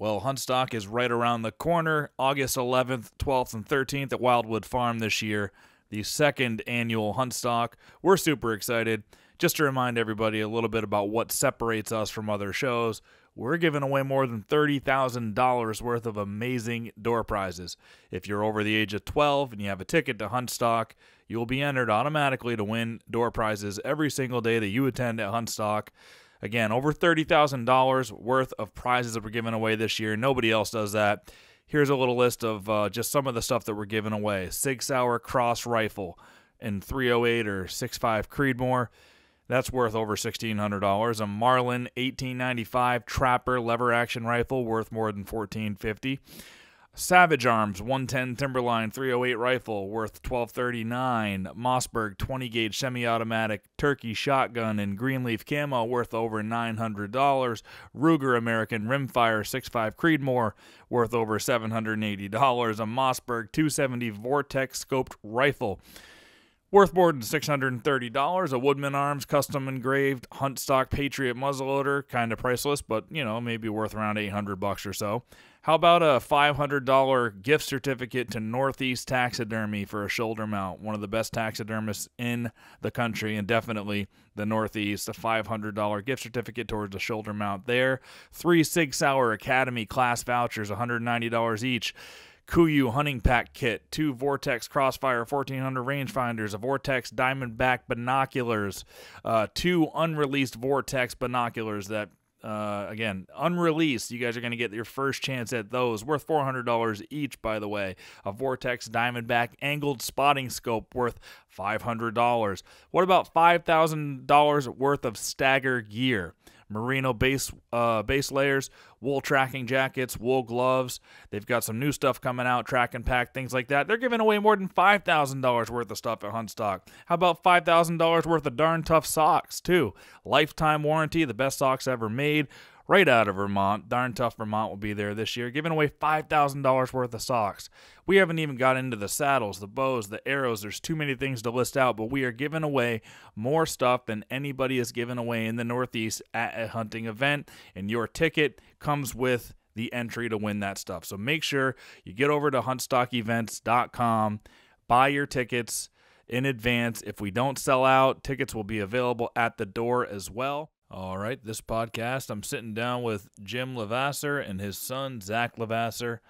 Well, Huntstock is right around the corner, August 11th, 12th, and 13th at Wildwood Farm this year, the second annual Huntstock. We're super excited. Just to remind everybody a little bit about what separates us from other shows, we're giving away more than $30,000 worth of amazing door prizes. If you're over the age of 12 and you have a ticket to Huntstock, you'll be entered automatically to win door prizes every single day that you attend at Huntstock. Again, over $30,000 worth of prizes that we're giving away this year. Nobody else does that. Here's a little list of just some of the stuff that we're giving away. Sig Sauer Cross Rifle in 308 or 6.5 Creedmoor. That's worth over $1,600. A Marlin 1895 Trapper lever action rifle worth more than $1,450. Savage Arms 110 Timberline 308 rifle worth $1,239. Mossberg 20 gauge semi-automatic turkey shotgun in greenleaf camo worth over $900. Ruger American Rimfire 6.5 Creedmoor worth over $780. A Mossberg 270 Vortex scoped rifle worth more than $630. A Woodman Arms custom engraved Huntstock Patriot muzzleloader, kind of priceless, but maybe worth around $800 or so. How about a $500 gift certificate to Northeast Taxidermy for a shoulder mount? One of the best taxidermists in the country, and definitely the Northeast. A $500 gift certificate towards a shoulder mount there. 3 Sig Sauer Academy class vouchers, $190 each. Kuiu hunting pack kit, 2 Vortex Crossfire 1400 rangefinders, a Vortex Diamondback binoculars, 2 unreleased Vortex binoculars that, again, unreleased. You guys are going to get your first chance at those, worth $400 each, by the way. A Vortex Diamondback angled spotting scope worth $500. What about $5,000 worth of stagger gear? Merino base layers, wool tracking jackets, wool gloves. They've got some new stuff coming out, track and pack, things like that. They're giving away more than $5,000 worth of stuff at Huntstock. How about $5,000 worth of darn tough socks, too? Lifetime warranty, the best socks ever made, right out of Vermont. Darn Tough Vermont will be there this year, giving away $5,000 worth of socks. We haven't even got into the saddles, the bows, the arrows. There's too many things to list out, but we are giving away more stuff than anybody has given away in the Northeast at a hunting event, and your ticket comes with the entry to win that stuff. So make sure you get over to huntstockevents.com, buy your tickets in advance. If we don't sell out, tickets will be available at the door as well. All right, this podcast, I'm sitting down with Jim Levasseur and his son, Zack Levasseur.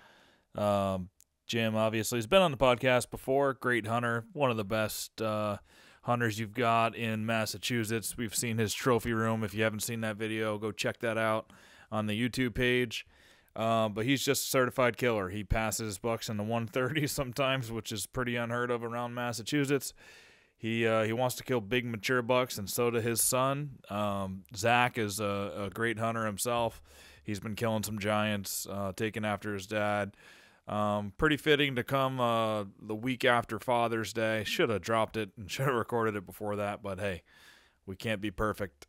Jim, obviously, has been on the podcast before. Great hunter, one of the best hunters you've got in Massachusetts. We've seen his trophy room. If you haven't seen that video, go check that out on the YouTube page. But he's just a certified killer. He passes bucks in the 130s sometimes, which is pretty unheard of around Massachusetts. He wants to kill big mature bucks, and so does his son. Zach is a great hunter himself. He's been killing some giants, taking after his dad. Pretty fitting to come the week after Father's Day. Should have dropped it and should have recorded it before that, but hey, we can't be perfect.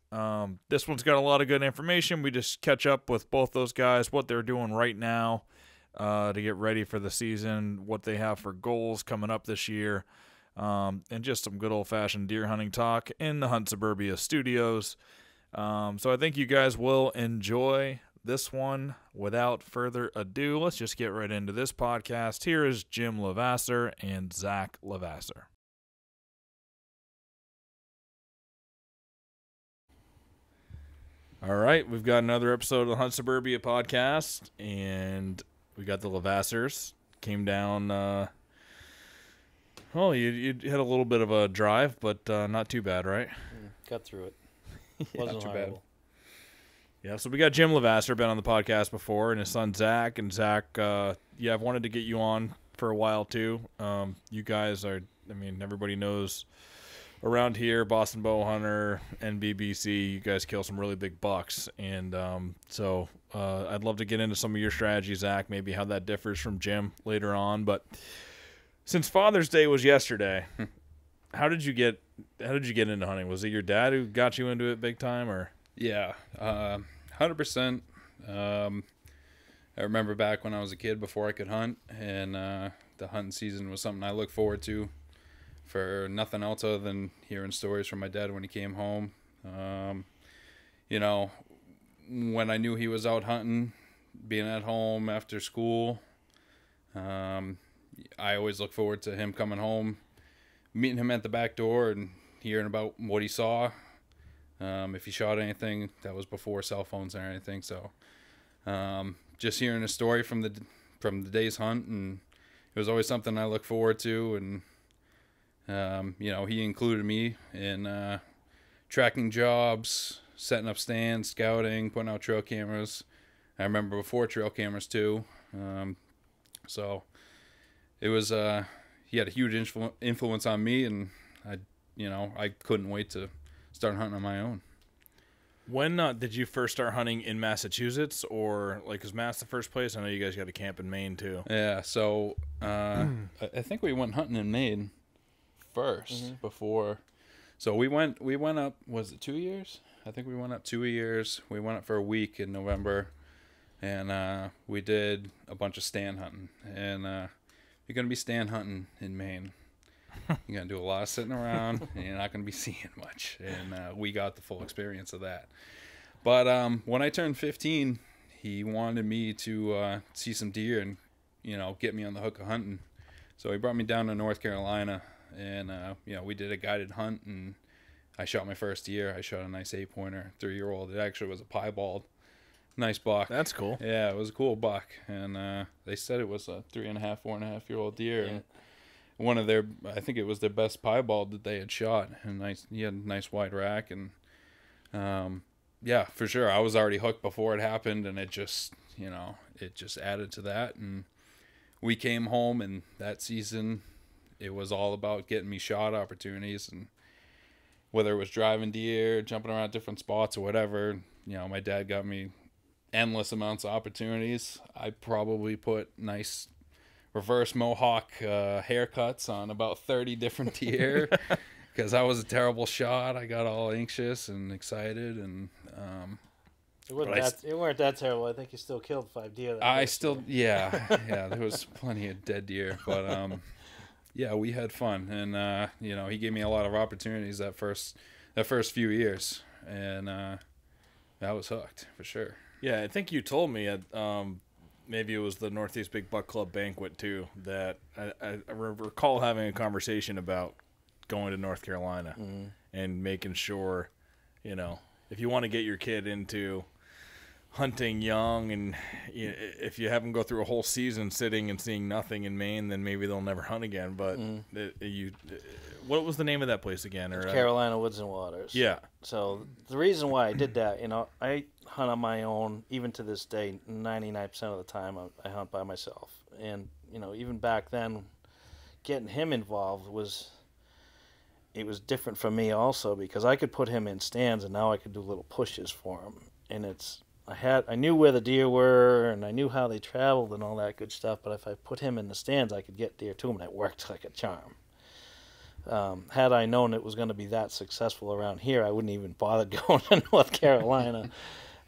This one's got a lot of good information. We just catch up with both those guys, what they're doing right now to get ready for the season, what they have for goals coming up this year. And just some good old-fashioned deer hunting talk in the Hunt Suburbia studios. So I think you guys will enjoy this one. Without further ado, let's just get right into this podcast. Here is Jim Levasseur and Zack Levasseur. All right, we've got another episode of the Hunt Suburbia podcast, and we got the Levasseurs. Came down... Well, you had a little bit of a drive, but not too bad, right? Got through it. Yeah, Wasn't not too horrible. bad. Yeah, so we got Jim Levasseur, been on the podcast before, and his son Zach. And Zach, I've wanted to get you on for a while too. You guys are, everybody knows around here, Boston Bow Hunter, NBBC, you guys kill some really big bucks. And so I'd love to get into some of your strategies, Zach, maybe how that differs from Jim later on. But since Father's Day was yesterday, how did you get into hunting? Was it your dad who got you into it big time, or? Yeah, 100%. I remember back when I was a kid before I could hunt, and the hunting season was something I looked forward to for nothing else other than hearing stories from my dad when he came home. When I knew he was out hunting, being at home after school. I always look forward to him coming home, meeting him at the back door and hearing about what he saw. If he shot anything, that was before cell phones or anything. So just hearing a story from the day's hunt, and it was always something I look forward to. And he included me in tracking jobs, setting up stands, scouting, putting out trail cameras. I remember before trail cameras too. So it was he had a huge influence on me, and I couldn't wait to start hunting on my own. When did you first start hunting in Massachusetts, or like is Mass the first place? I know you guys got a camp in Maine too. Yeah, so I think we went hunting in Maine first before. So we went up. Was it 2 years? I think we went up 2 years. We went up for a week in November, and we did a bunch of stand hunting. And you're gonna be stand hunting in Maine. You're going to do a lot of sitting around, and you're not going to be seeing much. And we got the full experience of that. But when I turned 15, he wanted me to see some deer and, get me on the hook of hunting. So he brought me down to North Carolina, and, we did a guided hunt, and I shot my first deer. I shot a nice 8-pointer, 3-year-old. It actually was a piebald. Nice buck. That's cool. Yeah, it was a cool buck. And they said it was a 3.5, 4.5-year-old deer. Yeah. And I think it was their best piebald that they had shot. And he had a nice wide rack. And, yeah, for sure. I was already hooked before it happened. And it just, it just added to that. And we came home, and that season, it was all about getting me shot opportunities. And whether it was driving deer, jumping around different spots or whatever, my dad got me endless amounts of opportunities. I probably put nice reverse mohawk haircuts on about 30 different deer because I was a terrible shot. I got all anxious and excited, and it weren't that terrible. I think you still killed 5 deer. Yeah, there was plenty of dead deer, but yeah, we had fun, and he gave me a lot of opportunities that first few years, and I was hooked for sure. Yeah, I think you told me at maybe it was the Northeast Big Buck Club banquet too, that I recall having a conversation about going to North Carolina and making sure, if you want to get your kid into hunting young, and if you have them go through a whole season sitting and seeing nothing in Maine, then maybe they'll never hunt again. But what was the name of that place again? Or Carolina Woods and Waters. Yeah. So the reason why I did that, I hunt on my own. Even to this day, 99% of the time I hunt by myself. And even back then, getting him involved was different for me also, because I could put him in stands, and now I could do little pushes for him. And I knew where the deer were, and I knew how they traveled and all that good stuff. But if I put him in the stands, I could get deer to him, and it worked like a charm. Had I known it was going to be that successful around here, I wouldn't even bother going to North Carolina.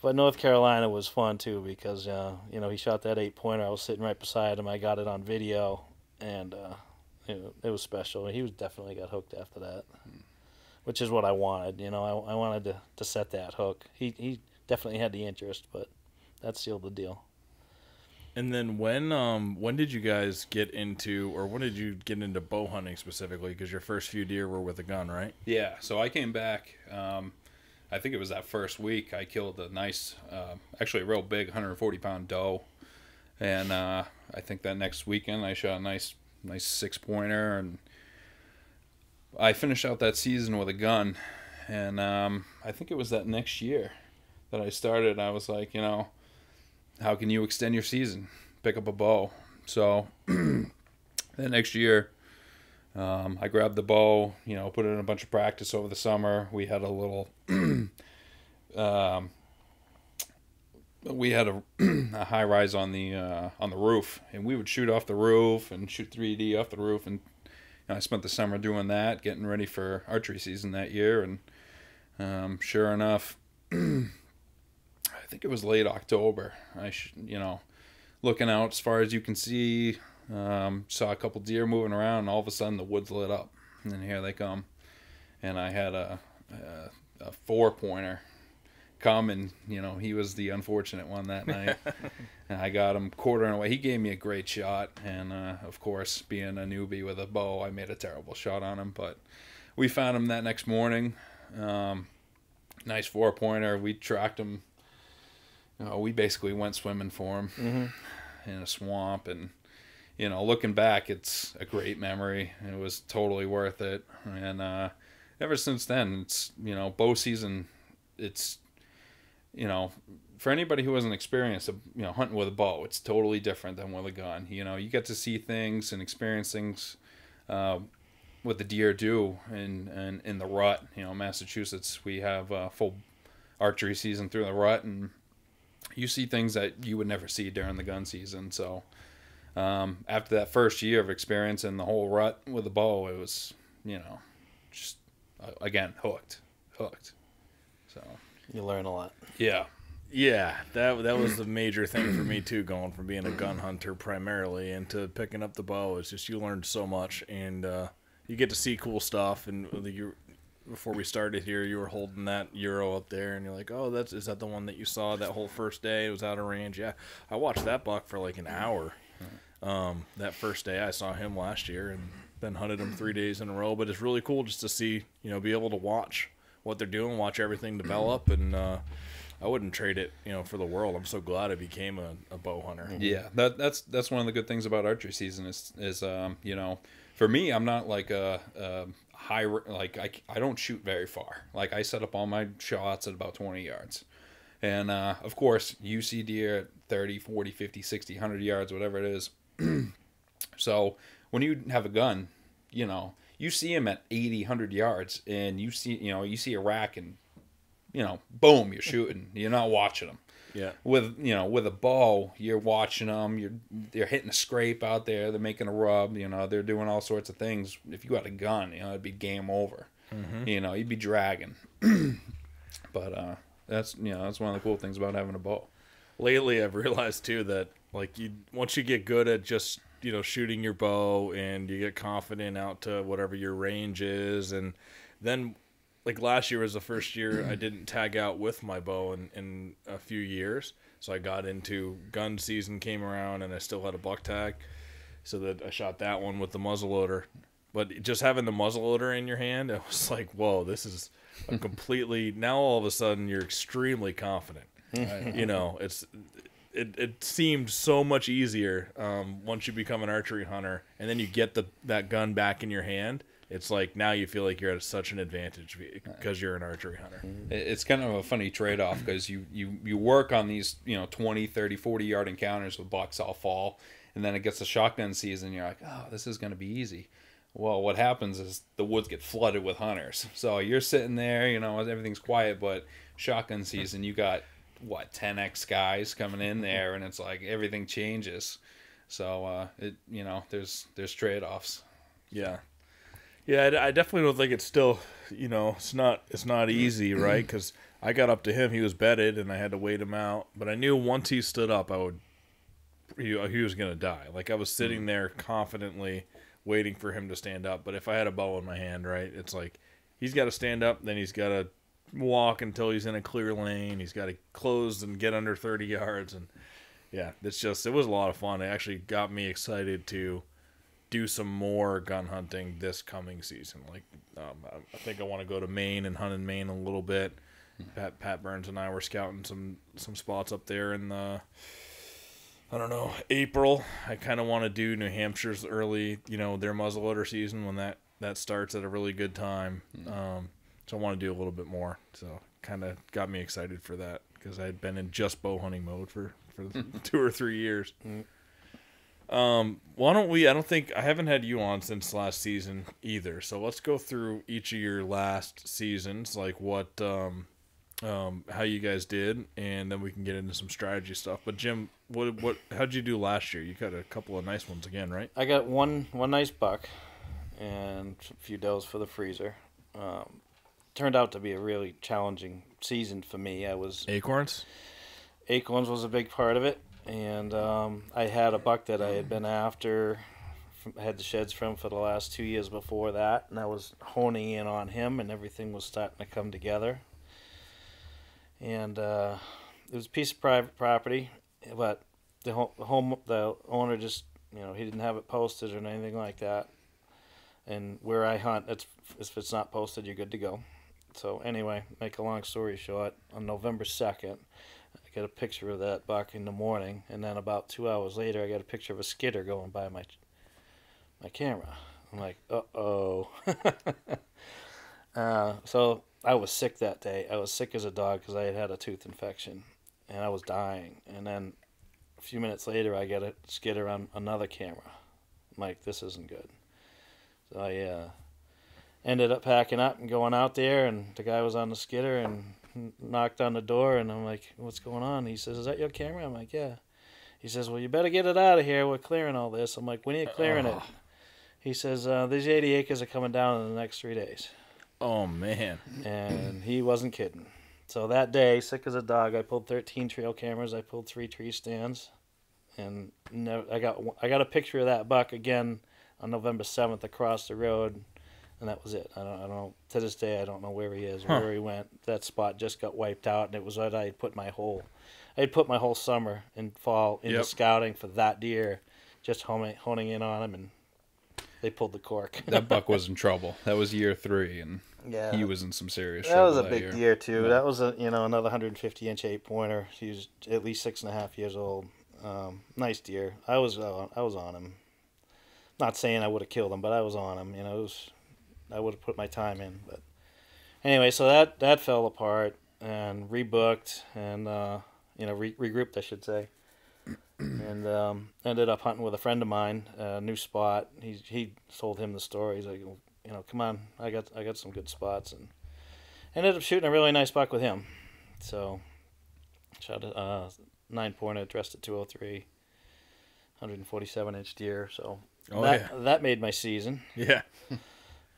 But North Carolina was fun too, because he shot that 8-pointer. I was sitting right beside him. I got it on video, and it was special. He was definitely got hooked after that, which is what I wanted. I wanted to set that hook. He definitely had the interest, but that sealed the deal. And then when did you guys get into, or when did you get into bow hunting specifically? Because your first few deer were with a gun, right? Yeah, so I came back, I think it was that first week, I killed a nice, actually a real big 140-pound doe. And I think that next weekend I shot a nice 6-pointer, and I finished out that season with a gun. And I think it was that next year that I started. I was like, how can you extend your season? Pick up a bow. So the next year, I grabbed the bow, put it in a bunch of practice over the summer. We had a little, we had a high rise on the roof, and we would shoot off the roof and shoot 3D off the roof. And I spent the summer doing that, getting ready for archery season that year. And sure enough, I think it was late October. Looking out as far as you can see, saw a couple deer moving around, and all of a sudden the woods lit up, and here they come. And I had a 4-pointer come, and he was the unfortunate one that night. And I got him quartering away. He gave me a great shot, and of course, being a newbie with a bow, I made a terrible shot on him. But we found him that next morning. Nice 4-pointer. We tracked him. We basically went swimming for him in a swamp, and looking back, it's a great memory. It was totally worth it, and ever since then, it's bow season. It's for anybody who hasn't experienced hunting with a bow, it's totally different than with a gun. You get to see things and experience things what the deer do in the rut. Massachusetts, we have a full archery season through the rut, and you see things that you would never see during the gun season. So after that first year of experience in the whole rut with a bow, it was just again hooked. So you learn a lot. Yeah. Yeah, that was the major thing for me too, going from being a gun hunter primarily into picking up the bow. It's just you learn so much, and you get to see cool stuff. And before we started here, you were holding that Euro up there, and you're like, "Oh, is that the one that you saw that whole first day? It was out of range." Yeah, I watched that buck for like an hour. That first day, I saw him last year, and then hunted him 3 days in a row. But it's really cool just to see, be able to watch what they're doing, watch everything develop, and I wouldn't trade it, for the world. I'm so glad I became a bow hunter. Yeah, that's one of the good things about archery season is for me, I'm not like a high, like I don't shoot very far. Like I set up all my shots at about 20 yards. And of course, you see deer at 30, 40, 50, 60, 100 yards, whatever it is. So when you have a gun, you see them at 80, 100 yards, and you see a rack, and boom, you're shooting. You're not watching them. Yeah. With a bow, you're watching them. They're hitting a scrape out there. They're making a rub. They're doing all sorts of things. If you had a gun, it'd be game over. Mm-hmm. You'd be dragging. But that's one of the cool things about having a bow. Lately, I've realized too that once you get good at just shooting your bow, and you get confident out to whatever your range is, and then like last year was the first year I didn't tag out with my bow in a few years. So I got into gun season came around, and I still had a buck tag, so that I shot that one with the muzzleloader. But just having the muzzleloader in your hand, I was like, whoa, this is a completely, now all of a sudden you're extremely confident. It seemed so much easier once you become an archery hunter, and then you get that gun back in your hand. It's like now you feel like you're at such an advantage because you're an archery hunter. It's kind of a funny trade-off because you work on these 20, 30, 40-yard encounters with bucks all fall, and then it gets the shotgun season, you're like, oh, this is going to be easy. Well, what happens is the woods get flooded with hunters. So you're sitting there, everything's quiet, but shotgun season, you got 10x guys coming in there, and it's like everything changes. So there's trade-offs. Yeah. Yeah, I definitely don't think it's still, it's not easy, right? Because I got up to him, he was bedded, and I had to wait him out. But I knew once he stood up, he was going to die. Like I was sitting there confidently waiting for him to stand up. But if I had a bow in my hand, right, it's like he's got to stand up, then he's got to walk until he's in a clear lane. He's got to close and get under 30 yards. And yeah, it was a lot of fun. It actually got me excited to do some more gun hunting this coming season. Like I think I want to go to Maine and hunt in Maine a little bit. Pat Burns and I were scouting some spots up there in April. I kind of want to do New Hampshire's early, their muzzleloader season when that starts at a really good time. So I want to do a little bit more. So kind of got me excited for that because I had been in just bow hunting mode for 2 or 3 years. Why don't we? I haven't had you on since last season either. So let's go through each of your last seasons, like what, how you guys did, and then we can get into some strategy stuff. But Jim, how'd you do last year? You got a couple of nice ones again, right? I got one nice buck and a few does for the freezer. Turned out to be a really challenging season for me. Acorns was a big part of it. And I had a buck that I had been after, had the sheds from for the last 2 years before that, and I was honing in on him, and everything was starting to come together. and it was a piece of private property, but the owner just, he didn't have it posted or anything like that. And where I hunt, if it's not posted, you're good to go. So anyway, make a long story short, on November 2nd, I got a picture of that buck in the morning, and then about 2 hours later, I got a picture of a skidder going by my camera. I'm like, uh-oh. So I was sick that day. I was sick as a dog because I had a tooth infection, and I was dying. And then a few minutes later, I got a skidder on another camera. I'm like, this isn't good. So I ended up packing up and going out there, and the guy was on the skidder and knocked on the door, and I'm like, what's going on? He says, is that your camera? I'm like, yeah. He says, well, you better get it out of here. We're clearing all this. I'm like, when are you clearing it? He says, these 80 acres are coming down in the next 3 days. Oh, man. And he wasn't kidding. So that day, sick as a dog, I pulled 13 trail cameras. I pulled 3 tree stands. And I got a picture of that buck again on November 7th across the road. And that was it. I don't know. To this day, I don't know where he is, where he went. That spot just got wiped out, and it was what I had put my whole summer and fall into scouting for that deer, just honing in on him, and they pulled the cork. That buck was in trouble. That was year 3, and he was in some serious trouble. That was a big deer too. Yeah. That was another 150-inch 8-pointer. He was at least 6.5 years old. Nice deer. I was on him. Not saying I would have killed him, but I was on him. I would have put my time in, but anyway, so that fell apart and rebooked and regrouped, I should say, and ended up hunting with a friend of mine, a new spot. He told him the story. He's like, come on, I got some good spots, and ended up shooting a really nice buck with him. So shot a 9-pointer, dressed at 203, 147-inch deer. So that made my season. Yeah.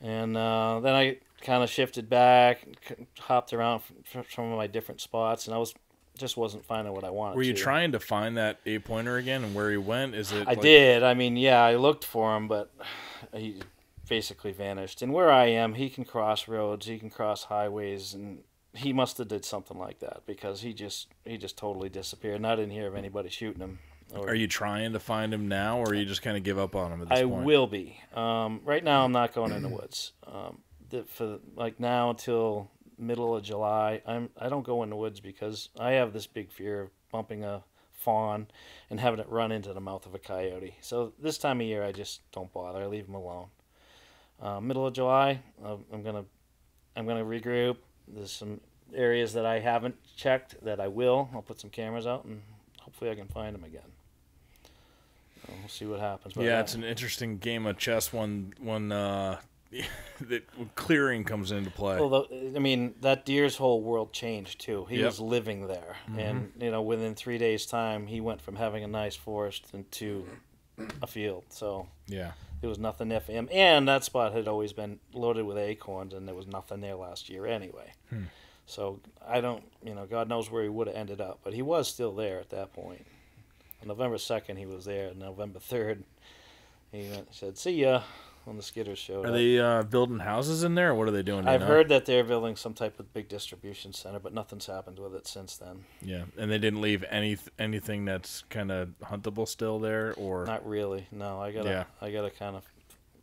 And then I kind of shifted back, hopped around from some of my different spots, and I wasn't finding what I wanted. Were you trying to find that 8-pointer again and where he went? I did. I mean, yeah, I looked for him, but he basically vanished. And where I am, he can cross roads, he can cross highways, and he must have did something like that because he just totally disappeared. And I didn't hear of anybody shooting him. Are you trying to find him now, or you just kind of give up on him at this point? I will be. Right now, I'm not going in the woods. For now until middle of July, I don't go in the woods because I have this big fear of bumping a fawn and having it run into the mouth of a coyote. So this time of year, I just don't bother. I leave them alone. Middle of July, I'm gonna regroup. There's some areas that I haven't checked that I will. I'll put some cameras out and hopefully I can find them again. We'll see what happens. But it's an interesting game of chess when clearing comes into play. Well, that deer's whole world changed too. He was living there, and within 3 days' time, he went from having a nice forest into a field. So there was nothing there for him, and that spot had always been loaded with acorns, and there was nothing there last year anyway. So I don't, God knows where he would have ended up, but he was still there at that point. On November 2nd, he was there. November 3rd, he said, "See ya," when the skidders showed up. Are they building houses in there, or what are they doing? I've heard that they're building some type of big distribution center, but nothing's happened with it since then. Yeah, and they didn't leave anything that's kind of huntable still there, or not really. No, I gotta kind of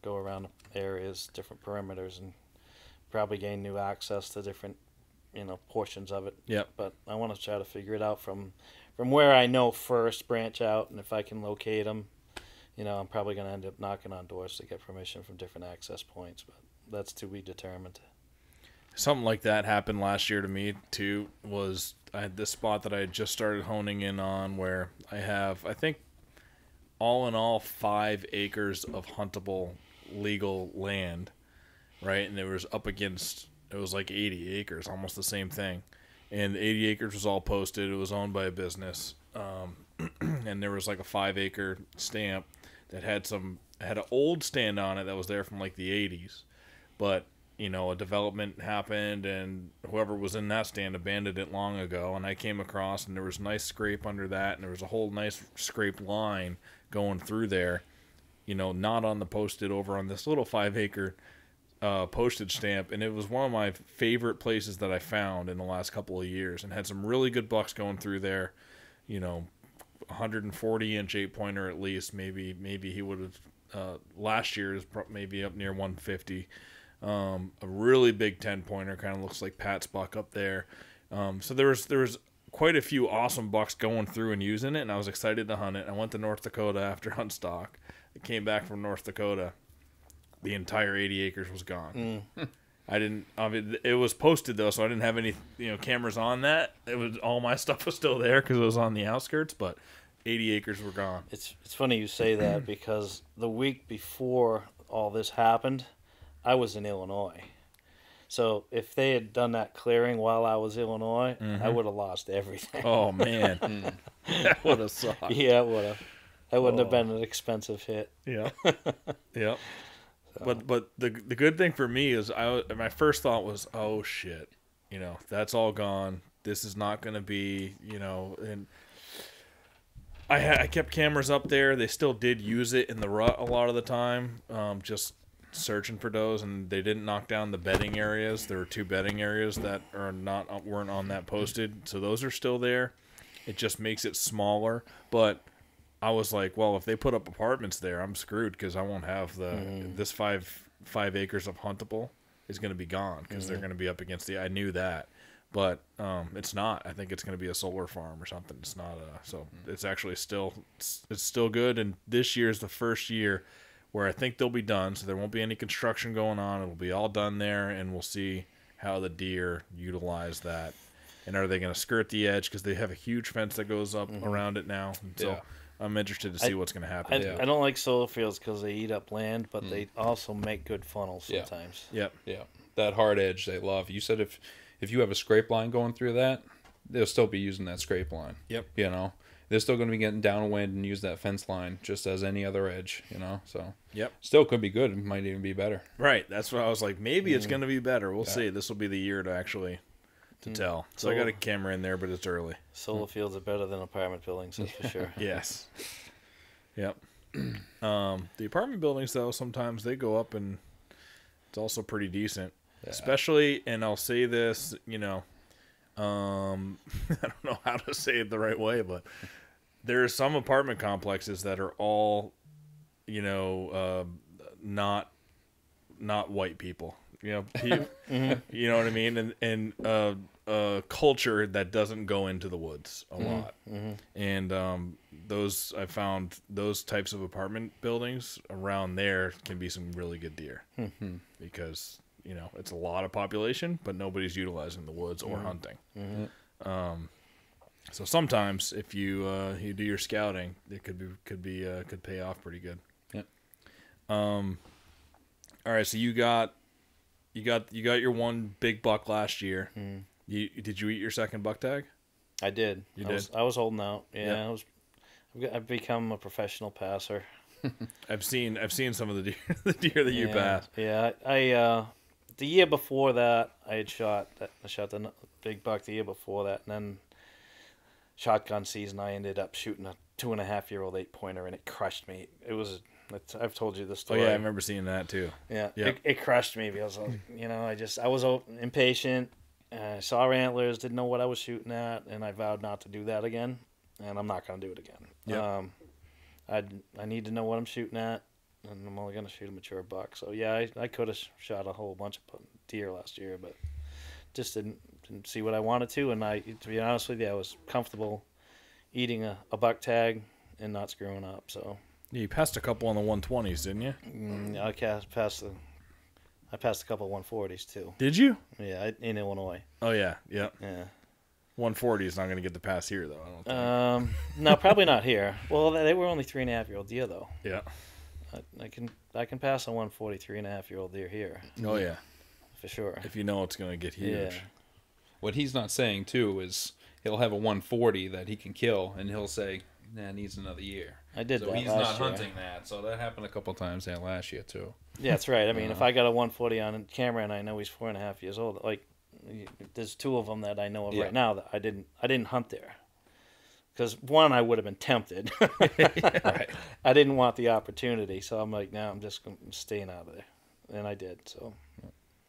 go around areas, different perimeters, and probably gain new access to different, portions of it. Yep. But I want to try to figure it out from where I know first, branch out, and if I can locate them, I'm probably going to end up knocking on doors to get permission from different access points, but that's to be determined. Something like that happened last year to me, too, was I had this spot that I had just started honing in on where I have, I think, all in all, 5 acres of huntable legal land, right? And it was up against, it was like 80 acres, almost the same thing. And 80 acres was all posted. It was owned by a business. And there was like a 5-acre stamp that had an old stand on it that was there from like the 80s. But, a development happened and whoever was in that stand abandoned it long ago. And I came across and there was nice scrape under that. And there was a whole nice scrape line going through there, not on the posted over on this little 5-acre postage stamp, and it was one of my favorite places that I found in the last couple of years, and had some really good bucks going through there. 140-inch 8-pointer at least. Maybe he would have last year is maybe up near 150. A really big 10-pointer, kind of looks like Pat's buck up there. So there was quite a few awesome bucks going through and using it, and I was excited to hunt it. I went to North Dakota after Huntstock. I came back from North Dakota. The entire 80 acres was gone. It was posted though, so I didn't have any cameras on that. It was all my stuff was still there because it was on the outskirts, but 80 acres were gone. It's funny you say that because the week before all this happened, I was in Illinois. So if they had done that clearing while I was in Illinois, I would have lost everything. Oh man, that would have sucked. Yeah, it would have. That wouldn't have been an expensive hit. Yeah, yeah. So. But the good thing for me is my first thought was, oh shit, that's all gone. This is not going to be, and I kept cameras up there. They still did use it in the rut a lot of the time, just searching for does, and they didn't knock down the bedding areas. There were 2 bedding areas that weren't on that posted, so those are still there. It just makes it smaller, but I was like, well, if they put up apartments there, I'm screwed because I won't have this 5 acres of huntable is going to be gone because they're going to be up against I knew that, but it's not. I think it's going to be a solar farm or something. It's not so it's actually it's still good. And this year is the first year where I think they'll be done, so there won't be any construction going on. It'll be all done there, and we'll see how the deer utilize that. And are they going to skirt the edge because they have a huge fence that goes up around it now? And so. I'm interested to see what's going to happen. I don't like solar fields because they eat up land, but they also make good funnels sometimes. Yep. Yeah. That hard edge they love. You said if you have a scrape line going through that, they'll still be using that scrape line. Yep. They're still going to be getting downwind and use that fence line just as any other edge, So yep. Still could be good. It might even be better. Right. That's what I was like. Maybe it's going to be better. We'll see. This will be the year to actually tell. So I got a camera in there, but it's early. Solar fields are better than apartment buildings, that's for sure. Yes. Yep. The apartment buildings, though, sometimes they go up, and it's also pretty decent. Yeah. Especially, and I'll say this, I don't know how to say it the right way, but there are some apartment complexes that are all, not white people. You know what I mean? And culture that doesn't go into the woods a lot. And I found those types of apartment buildings around there can be some really good deer because it's a lot of population, but nobody's utilizing the woods or hunting. So sometimes if you do your scouting, it could pay off pretty good. Yep. All right, so you got your one big buck last year. Did you eat your second buck tag? I did. I was holding out. Yeah, yep. I've become a professional passer. I've seen some of the deer that you pass. Yeah, I the year before that I shot the big buck the year before that, and then shotgun season I ended up shooting a 2.5-year-old 8-pointer, and it crushed me. I've told you this story. Oh yeah, I remember seeing that too. Yeah, yep. It crushed me because I was impatient. I saw antlers, didn't know what I was shooting at, and I vowed not to do that again. And I'm not going to do it again. Yep. I need to know what I'm shooting at, and I'm only going to shoot a mature buck. So yeah, I could have shot a whole bunch of deer last year, but just didn't see what I wanted to. And to be honest with you, I was comfortable eating a buck tag and not screwing up. So. You passed a couple on the 120s, didn't you? I passed a couple 140s too. Did you? Yeah, in Illinois. Oh yeah, yeah. 140 is not going to get the pass here though. I don't think. No, probably not here. Well, they were only 3.5-year-old deer though. Yeah. I can pass a 140 3.5-year-old deer here. Oh yeah, for sure. If you know it's going to get huge. Yeah. What he's not saying too is he'll have a 140 that he can kill, and he'll say, "Nah, needs another year." I did so that he's last not year. hunting that, so that happened a couple times last year too. Yeah, that's right. I mean, if I got a 140 on camera and I know he's 4.5 years old, like there's 2 of them that I know of right now that I didn't hunt there because one I would have been tempted. Right. I didn't want the opportunity, so I'm like, no, I'm just staying out of there, and I did. So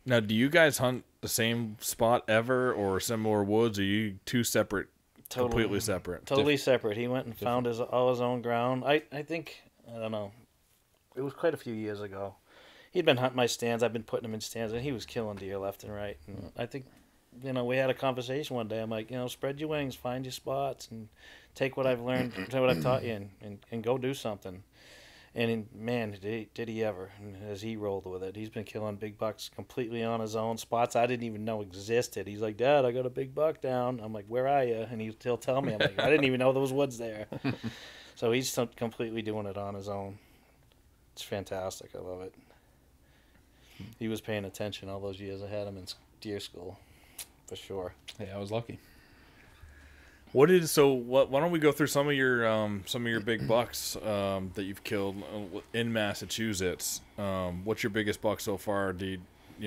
Now, do you guys hunt the same spot ever or similar woods? Or are you two separate, completely separate? Totally separate. He went and found all his own ground. I think, I don't know, it was quite a few years ago. He'd been hunting my stands. I've been putting him in stands, and he was killing deer left and right. And I think, we had a conversation one day. I'm like, spread your wings, find your spots, and take what I've learned, what I've taught you, and go do something. And man, did he ever? And as he rolled with it, he's been killing big bucks completely on his own. Spots I didn't even know existed. He's like, Dad, I got a big buck down. I'm like, where are you? And he'll tell me. I'm like, I didn't even know there was woods there. So he's completely doing it on his own. It's fantastic. I love it. He was paying attention all those years I had him in deer school, for sure. Yeah, I was lucky. Why don't we go through some of your big bucks that you've killed in Massachusetts? What's your biggest buck so far?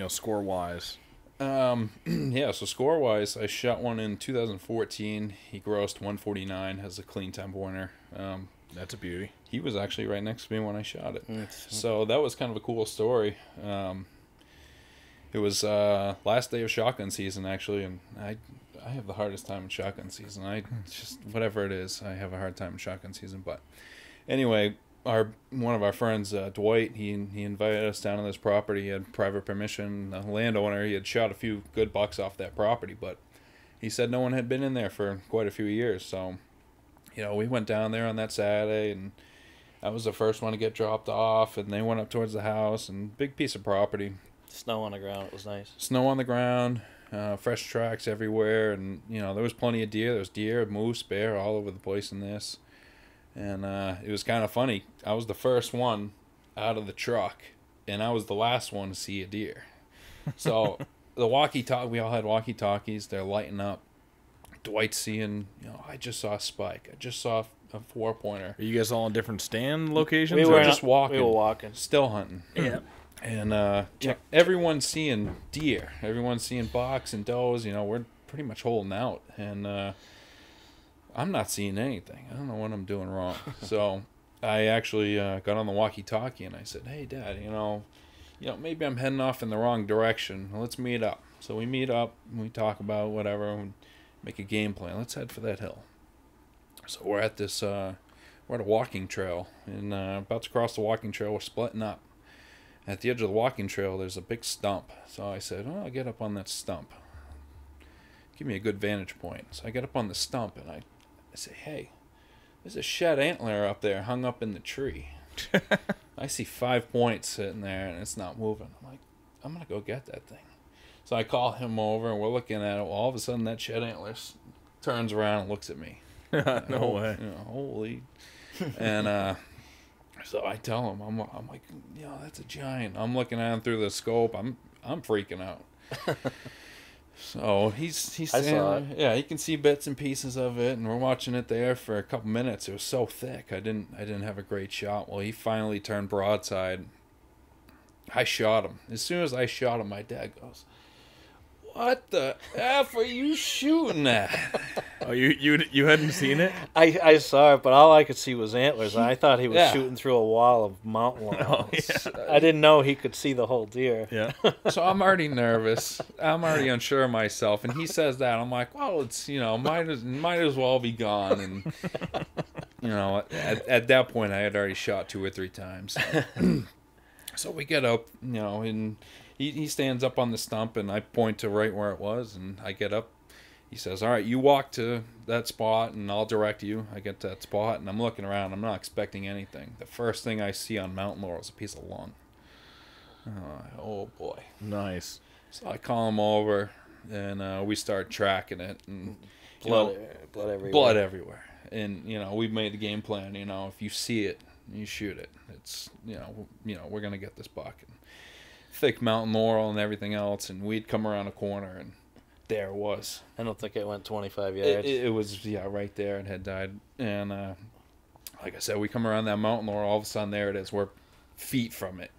Score wise? Yeah, so score wise, I shot one in 2014. He grossed 149 as a clean time pointer. That's a beauty. He was actually right next to me when I shot it. So that was kind of a cool story. It was last day of shotgun season, actually, and I have the hardest time in shotgun season. I just, whatever it is, I have a hard time in shotgun season. But anyway, one of our friends, Dwight, he invited us down to this property. He had private permission. The landowner, he had shot a few good bucks off that property, but he said no one had been in there for quite a few years. So, we went down there on that Saturday, and I was the first one to get dropped off, and they went up towards the house, and big piece of property. Snow on the ground. It was nice. Snow on the ground, fresh tracks everywhere, and, there was plenty of deer. There was deer, moose, bear, all over the place in this. And it was kind of funny. I was the first one out of the truck, and I was the last one to see a deer. So the walkie-talkie, we all had walkie-talkies. They're lighting up. Dwight's seeing, I just saw a spike. I just saw a 4-pointer. Are you guys all in different stand locations? We were just walking. We were walking. Still hunting. Yeah. And everyone's seeing deer. Everyone's seeing bucks and does. We're pretty much holding out. And I'm not seeing anything. I don't know what I'm doing wrong. So I actually got on the walkie-talkie and I said, hey, Dad, maybe I'm heading off in the wrong direction. Let's meet up. So we meet up. And we talk about whatever. And make a game plan. Let's head for that hill. So we're at this, we're at a walking trail, and about to cross the walking trail. We're splitting up. At the edge of the walking trail, there's a big stump. So I said, I'll get up on that stump. Give me a good vantage point. So I get up on the stump, and I say, hey, there's a shed antler up there hung up in the tree. I see 5 points sitting there, and it's not moving. I'm like, I'm going to go get that thing. So I call him over, and we're looking at it. Well, all of a sudden, that shed antler turns around and looks at me. No way. Holy. And so I tell him, I'm like, that's a giant. I'm looking at him through the scope. I'm freaking out. So he's I saw it. Yeah, he can see bits and pieces of it, and we're watching it there for a couple minutes. It was so thick. I didn't have a great shot. Well, he finally turned broadside. I shot him. As soon as I shot him, my dad goes, what the F are you shooting at? Oh, you hadn't seen it? I saw it, but all I could see was antlers. And I thought he was shooting through a wall of mountain lions. Oh, yeah. I didn't know he could see the whole deer. Yeah. So I'm already nervous. I'm already unsure of myself. And he says that. I'm like, well, it's, might as well be gone. And, at that point, I had already shot 2 or 3 times. So we get up, and he stands up on the stump, and I point to right where it was, and I get up. He says, all right, you walk to that spot, and I'll direct you. I get to that spot, and I'm looking around. I'm not expecting anything. The first thing I see on Mountain Laurel is a piece of lung. Oh, boy. Nice. So I call him over, and we start tracking it. And Blood everywhere. Blood everywhere. And, we've made the game plan. If you see it, you shoot it. It's, we're going to get this buck. And thick Mountain Laurel and everything else, and we'd come around a corner, and there it was. I don't think it went 25 yards. It was, right there. It had died. And like I said, we come around that Mountain Laurel, all of a sudden there it is. We're feet from it.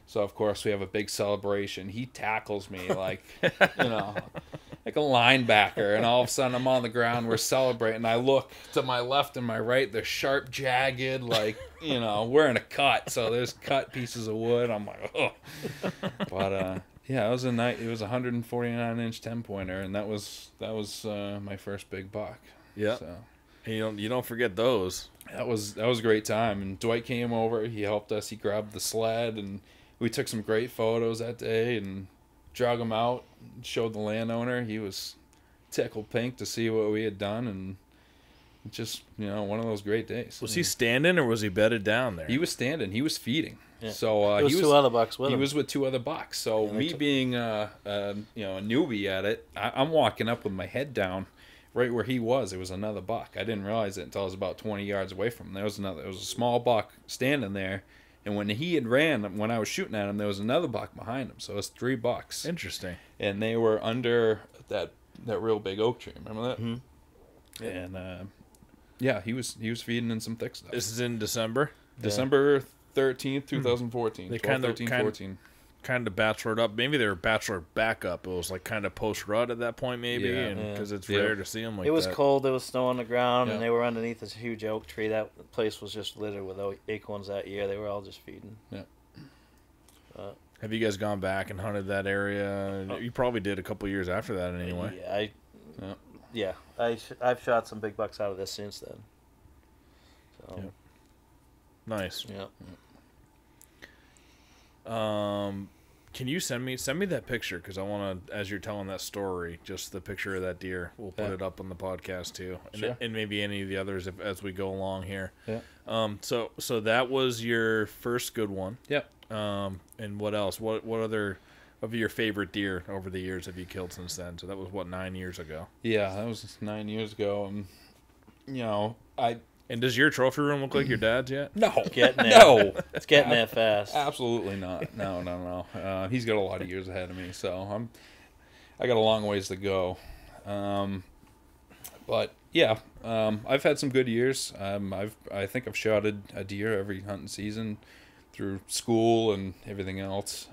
So, of course, we have a big celebration. He tackles me like, like a linebacker, and all of a sudden I'm on the ground. We're celebrating. I look to my left and my right. They're sharp, jagged, like, we're in a cut. So there's cut pieces of wood. I'm like, oh. But, Yeah, it was It was a 149-inch 10-pointer, and that was my first big buck. Yeah. So And you don't forget those. that was a great time. And Dwight came over. He helped us. He grabbed the sled, and we took some great photos that day and drug him out. Showed the landowner. He was tickled pink to see what we had done, and just one of those great days. Was he standing or was he bedded down there? He was standing. He was feeding. Yeah. So There was two other bucks with him. He was with 2 other bucks. So me being a newbie at it, I'm walking up with my head down, right where he was. It was another buck. I didn't realize it until I was about 20 yards away from him. There was a small buck standing there, and when he had ran, when I was shooting at him, there was another buck behind him. So it was 3 bucks. Interesting. And they were under that real big oak tree. Remember that? Mm-hmm. And yeah, he was feeding in some thick stuff. This is in December. December 13th, 2014. They 12, 13, 14. kind of bachelored up. Maybe they were bachelor backup. It was like kind of post rut at that point, maybe, Yeah. because it's rare to see them like that. It was cold. There was snow on the ground, Yeah. and they were underneath this huge oak tree. That place was just littered with acorns that year. They were all just feeding. Yeah. Have you guys gone back and hunted that area? You probably did a couple years after that, anyway. Yeah, I've shot some big bucks out of this since then. So, Yeah. Nice. yeah. Can you send me that picture? Because I want to, as you're telling that story, just the picture of that deer. We'll put it up on the podcast too, and maybe any of the others as we go along here. Yeah. So that was your first good one. Yep. And what else? What other of your favorite deer over the years have you killed since then? So that was 9 years ago. Yeah, that was 9 years ago. And And does your trophy room look like your dad's yet? no, Getting there. no, It's getting there fast. absolutely not. No. He's got a lot of years ahead of me, so I got a long ways to go. But yeah, I've had some good years. I think I've shot a deer every hunting season through school and everything else.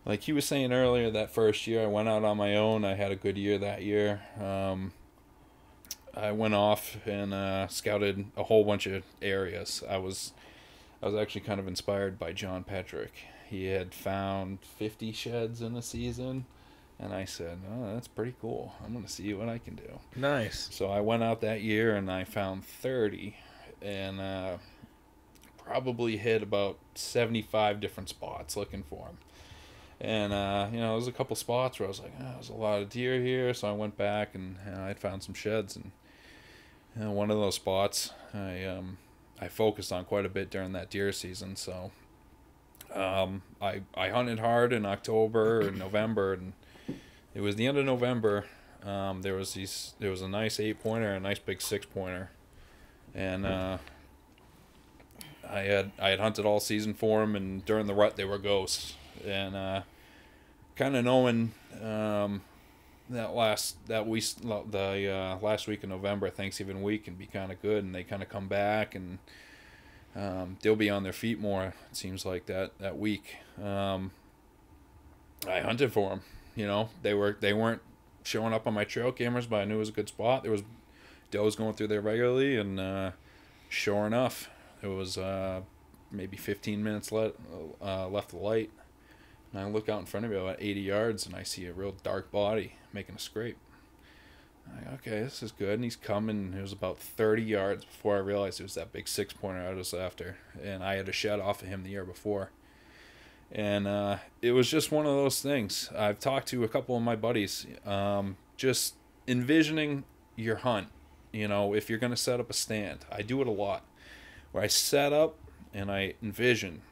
Like he was saying earlier, that first year I went out on my own. I had a good year that year. I went off and scouted a whole bunch of areas. I was actually kind of inspired by John Petrick. He had found 50 sheds in a season, and I said, "Oh, that's pretty cool. I'm going to see what I can do." Nice. So I went out that year and I found 30, and probably hit about 75 different spots looking for them. And there was a couple spots where I was like, "Oh, there's a lot of deer here." So I went back and I'd found some sheds, and one of those spots I focused on quite a bit during that deer season. So I hunted hard in October and November, and it was the end of November. There was a nice 8-pointer and a nice big 6-pointer, and I had hunted all season for them, and during the rut they were ghosts. And kind of knowing the last week of November, Thanksgiving week, can be kind of good, and they kind of come back, and they'll be on their feet more. It seems like that week. I hunted for them. They weren't showing up on my trail cameras, but I knew it was a good spot. There was does going through there regularly, and sure enough, it was maybe 15 minutes left of light. And I look out in front of me about 80 yards, and I see a real dark body making a scrape. I'm like, okay, this is good. And he's coming. It was about 30 yards before I realized it was that big 6-pointer I was after. And I had a shed off of him the year before. And it was just one of those things. I've talked to a couple of my buddies, just envisioning your hunt. If you're going to set up a stand, I do it a lot, where I set up and I envision,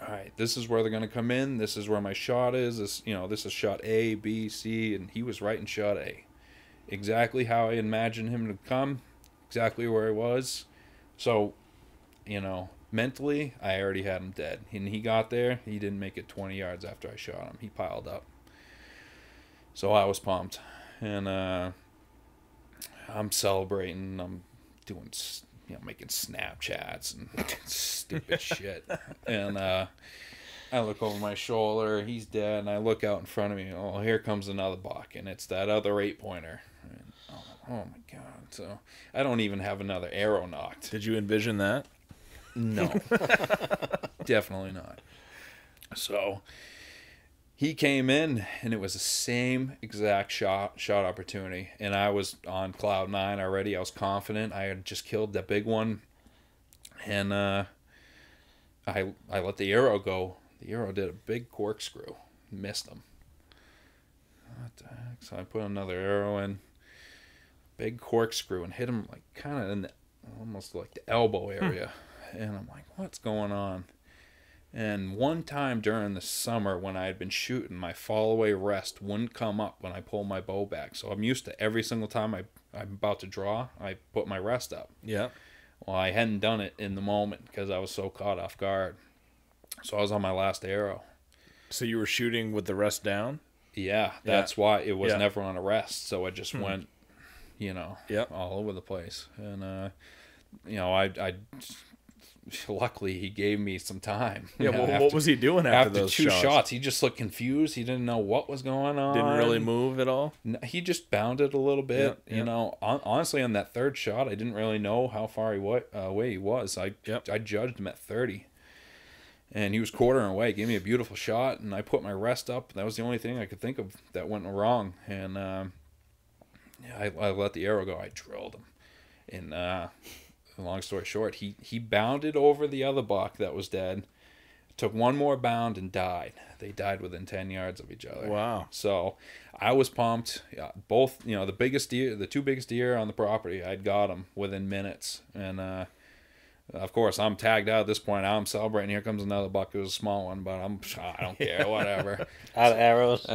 all right, this is where they're going to come in. This is where my shot is. This is shot A, B, C, and he was right in shot A. Exactly how I imagined him to come, exactly where he was. So, mentally, I already had him dead. And he got there. He didn't make it 20 yards after I shot him. He piled up. So I was pumped. And I'm celebrating. I'm doing, making Snapchats and stupid shit. And I look over my shoulder. He's dead. And I look out in front of me. Oh, here comes another buck. And it's that other 8-pointer. And, oh my God. So I don't even have another arrow knocked. Did you envision that? No. Definitely not. So he came in, and it was the same exact shot opportunity, and I was on cloud 9 already. I was confident. I had just killed that big one, and I let the arrow go. The arrow did a big corkscrew, missed him. What the heck? So I put another arrow in, big corkscrew, and hit him like kind of in the, almost like the elbow area, and I'm like, what's going on? And one time during the summer when I had been shooting, my fall away rest wouldn't come up when I pulled my bow back. So I'm used to every single time I'm about to draw, I put my rest up. Yeah. Well, I hadn't done it in the moment because I was so caught off guard. So I was on my last arrow. So you were shooting with the rest down? Yeah, that's why it was Yeah. never on a rest. So it just went, Yep. all over the place. And, I luckily he gave me some time. Yeah, well, what was he doing after those two shots? shots? He just looked confused. He didn't know what was going on. Didn't really move at all? No, he just bounded a little bit. Yeah. Honestly, on that third shot, I didn't really know how far away he was. I judged him at 30. And he was quartering away. Gave me a beautiful shot, and I put my rest up. That was the only thing I could think of that went wrong. And I let the arrow go. I drilled him. And long story short, he bounded over the other buck that was dead, took one more bound, and died. They died within 10 yards of each other. Wow. So I was pumped. Yeah, both, the biggest deer, the two biggest deer on the property, I'd got them within minutes. And of course, I'm tagged out at this point. I'm celebrating. Here comes another buck. It was a small one, but I don't care. Whatever. Out of arrows.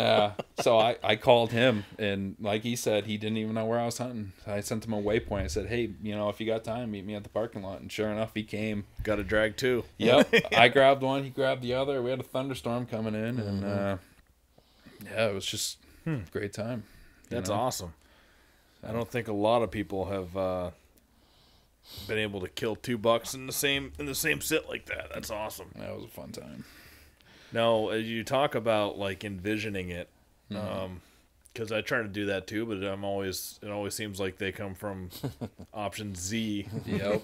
So I called him, and like he said, he didn't even know where I was hunting. I sent him a waypoint. I said, hey, if you got time, meet me at the parking lot. And sure enough, he came. Got a drag too. Yep. I grabbed one. He grabbed the other. We had a thunderstorm coming in, and it was just a great time. That's awesome. I don't think a lot of people have been able to kill 2 bucks in the same sit like that. That's awesome. That was a fun time. Now, as you talk about like envisioning it, because I try to do that too, but it always seems like they come from option Z. Yep.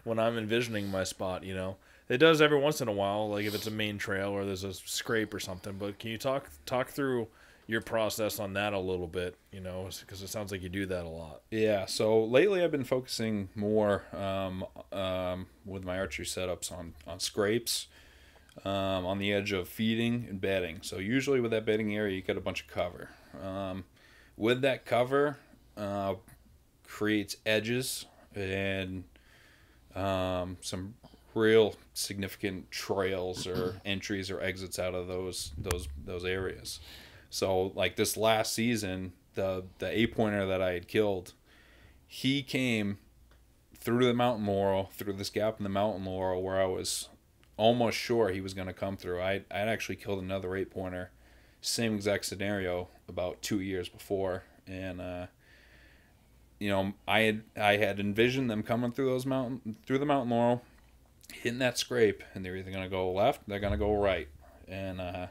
When I'm envisioning my spot, it does every once in a while, like if it's a main trail or there's a scrape or something. But can you talk through your process on that a little bit, because it sounds like you do that a lot. Yeah, so lately I've been focusing more with my archery setups on scrapes, on the edge of feeding and bedding. So usually with that bedding area, you get a bunch of cover. With that cover, creates edges and some real significant trails or entries or exits out of those areas. So, like this last season, the 8-pointer that I had killed, he came through the mountain laurel, through this gap in the mountain laurel where I was almost sure he was going to come through. I'd actually killed another 8-pointer, same exact scenario, about 2 years before, and I had envisioned them coming through the mountain laurel, hitting that scrape, and they're either going to go left, they're going to go right, and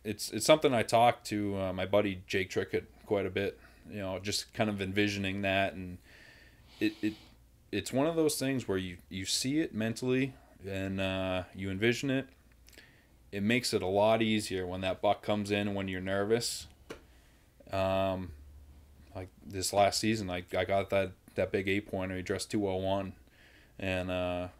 it's something I talk to my buddy Jake Trickett quite a bit. Just kind of envisioning that, and it's one of those things where you see it mentally and you envision it. It makes it a lot easier when that buck comes in and when you're nervous. Like this last season, I got that big 8-pointer. He dressed 201, and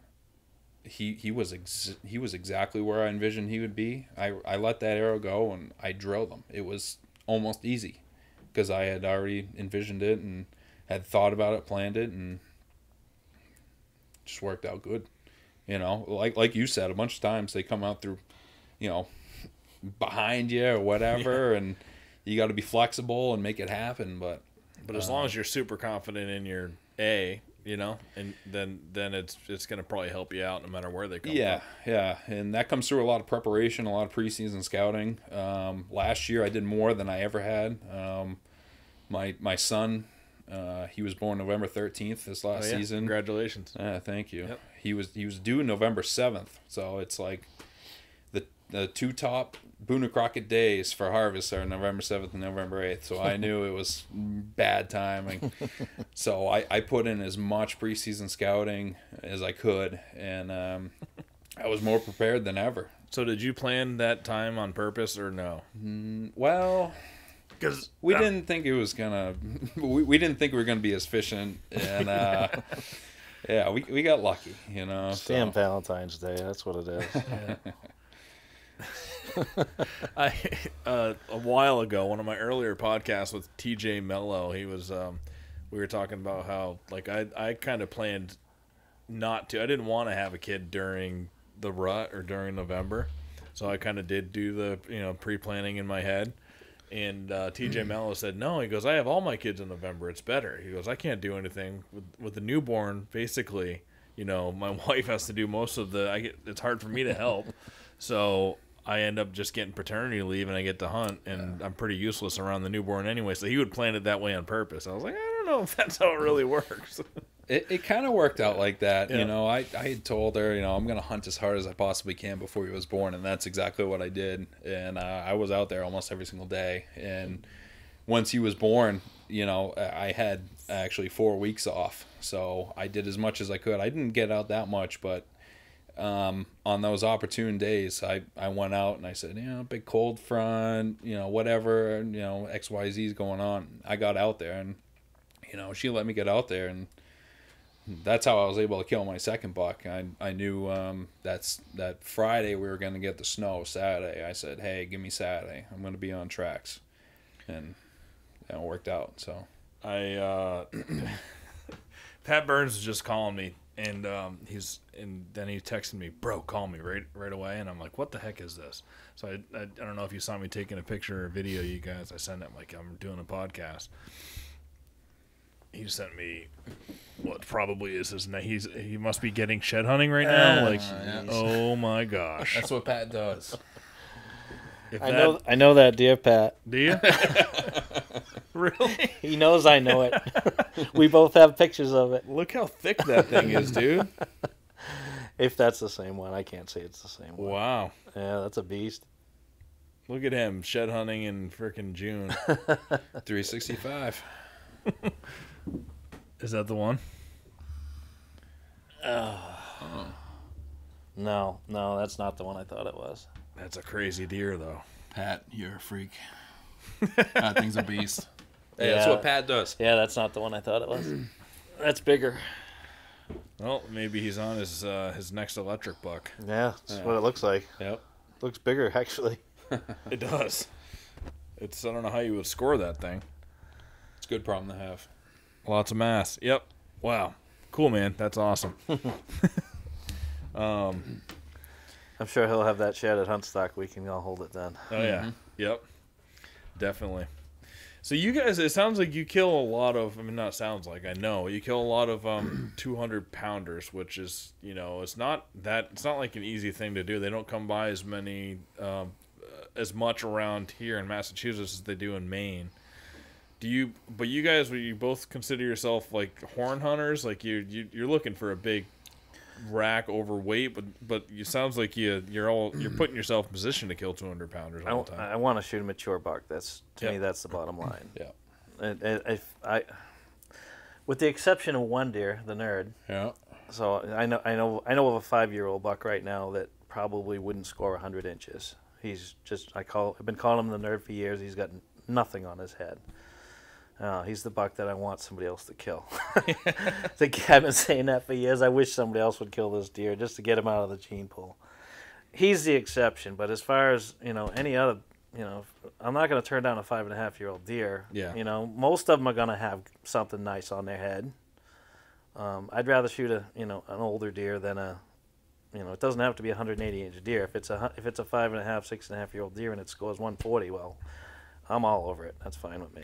he was exactly where I envisioned he would be. I let that arrow go and I drilled him. It was almost easy because I had already envisioned it and had thought about it, planned it, and just worked out good. Like you said, a bunch of times they come out through, behind you or whatever, and you got to be flexible and make it happen. But as long as you're super confident in your A, and then it's going to probably help you out no matter where they come from. Yeah, and that comes through a lot of preparation, a lot of preseason scouting. Last year I did more than I ever had. My son, he was born November 13th this last season. Congratulations. Thank you. Yep. He was due November 7th, so it's like the two top Boone and Crockett days for harvest are November 7th and November 8th, so I knew it was bad timing. So I put in as much preseason scouting as I could, and I was more prepared than ever. So did you plan that time on purpose or no? Well, Because we didn't think it was gonna. We didn't think we were gonna be as efficient, and yeah, we got lucky, you know. Damn Valentine's Day, that's what it is. A while ago, one of my earlier podcasts with TJ Mello, he was we were talking about how like I kind of planned not to. I didn't want to have a kid during the rut or during November, so I kind of did do the pre-planning in my head. And TJ Mello said, no, he goes, I have all my kids in November. It's better. He goes, I can't do anything with the newborn. Basically, my wife has to do most of it's hard for me to help. So I end up just getting paternity leave and I get to hunt, and I'm pretty useless around the newborn anyway. So he would plan it that way on purpose. I was like, I don't know if that's how it really works. It kind of worked out like that. Yeah. I had told her, I'm going to hunt as hard as I possibly can before he was born, and that's exactly what I did. And I was out there almost every single day. And once he was born, I had actually 4 weeks off. So I did as much as I could. I didn't get out that much, but on those opportune days, I went out and I said, big cold front, whatever, XYZ's going on. I got out there and, she let me get out there, and that's how I was able to kill my second buck. I knew that Friday we were going to get the snow. Saturday, I said, hey, give me Saturday. I'm going to be on tracks. And it worked out. So Pat Burns was just calling me, and then he texted me, bro, call me right away. And I'm like, what the heck is this? So I don't know if you saw me taking a picture or video, you guys. I sent him like I'm doing a podcast. He sent me what probably is his name. He must be getting shed hunting right now. Oh my gosh, that's what Pat does. I know that deer, Pat. Do you? Really? He knows I know it. We both have pictures of it. Look how thick that thing is, dude. If that's the same one, I can't say it's the same one. Wow. Yeah, that's a beast. Look at him shed hunting in frickin' June. 365. Is that the one? No, that's not the one I thought it was. That's a crazy deer, though. Pat, you're a freak. That thing's a beast. Hey, Yeah. that's what Pat does. Yeah, that's not the one I thought it was. That's bigger. Well, maybe he's on his next electric buck. Yeah, that's what it looks like. Yep. Looks bigger, actually. It does. I don't know how you would score that thing. It's a good problem to have. Lots of mass. Yep. Wow. Cool, man. That's awesome. I'm sure he'll have that shed at Huntstock. We can all hold it then. Oh, yeah. Yep. Definitely. So you guys, it sounds like you kill a lot of, not sounds like, I know, you kill a lot of 200 pounders, which is, it's not like an easy thing to do. They don't come by as many, as much around here in Massachusetts as they do in Maine. But you guys, would you both consider yourself like horn hunters? Like you're looking for a big rack overweight, but it sounds like you're putting yourself in position to kill 200 pounders all the time. I want to shoot a mature buck. To me, that's the bottom line. Yeah. With the exception of one deer, the nerd. Yeah. So I know of a 5-year-old buck right now that probably wouldn't score 100 inches. He's just I've been calling him the nerd for years. He's got nothing on his head. He's the buck that I want somebody else to kill. I've been saying that for years. I wish somebody else would kill this deer just to get him out of the gene pool. He's the exception, but as far as any other, I'm not going to turn down a 5.5-year-old deer. Yeah. Most of them are going to have something nice on their head. I'd rather shoot an older deer than it doesn't have to be a 180-inch deer. If it's a 5.5, 6.5-year-old deer and it scores 140, well, I'm all over it. That's fine with me.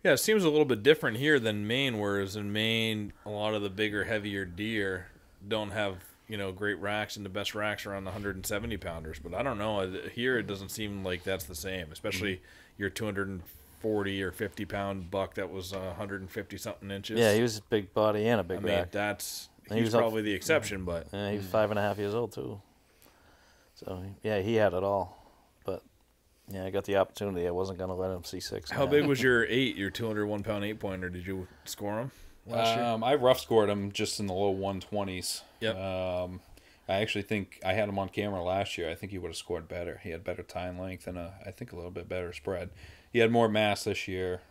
Yeah, it seems a little bit different here than Maine, whereas in Maine, a lot of the bigger, heavier deer don't have, great racks, and the best racks are on the 170 pounders. But I don't know. Here, it doesn't seem like that's the same, especially your 240 or 50 pound buck that was 150 something inches. Yeah, he was a big body and a big rack. He's probably the exception, but he was 5.5 years old too. So yeah, he had it all. But yeah, I got the opportunity. I wasn't gonna let him see 6. How big was your 201 pound 8-pointer? Did you score him last year? I rough scored him just in the low 120s. Yep. I actually think I had him on camera last year. I think he would have scored better. He had better time length and I think a little bit better spread. He had more mass this year.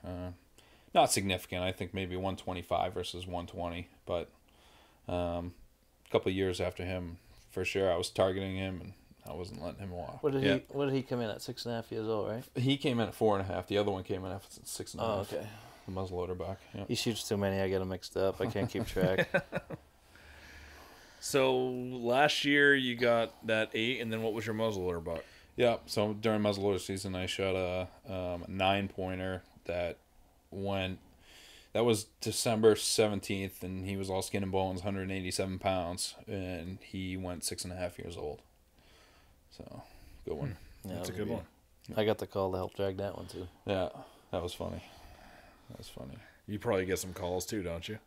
Not significant. I think maybe 125 versus 120. But a couple of years after him, for sure, I was targeting him and I wasn't letting him walk. What did he come in at? 6.5 years old, right? He came in at 4.5. The other one came in at 6.5. Oh, okay. The muzzleloader buck. Yep. He shoots too many. I get him mixed up. I can't keep track. So last year you got that 8, and then what was your muzzleloader buck? Yeah, so during muzzleloader season, I shot a 9-pointer that was December 17th, and he was all skin and bones, 187 pounds, and he went 6.5 years old. So, good one. Yeah, That's a good one. I got the call to help drag that one, too. Yeah, that was funny. You probably get some calls too, don't you?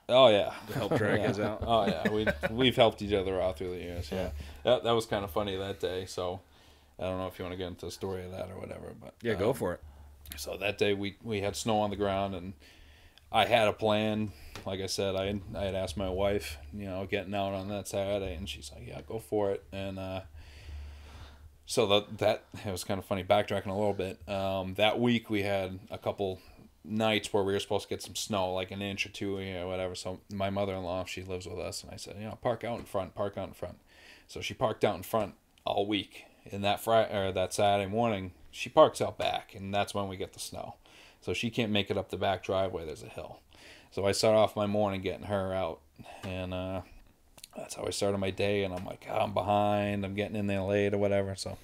Oh, yeah. To help drag his out. Oh, yeah. We've helped each other out through the years. Yeah. That was kind of funny that day, so I don't know if you want to get into the story of that or whatever. But Yeah, go for it. So that day we had snow on the ground, and I had a plan. Like I said, I had asked my wife, getting out on that Saturday, and she's like, yeah, go for it. And so that it was kind of funny, backtracking a little bit. That week we had a couple nights where we were supposed to get some snow, like an inch or two, whatever. So my mother-in-law, she lives with us, and I said, park out in front. So she parked out in front all week. And that Saturday morning, she parks out back, and that's when we get the snow. So she can't make it up the back driveway. There's a hill. So I start off my morning getting her out, and that's how I started my day. And I'm like, I'm behind. I'm getting in there late or whatever. So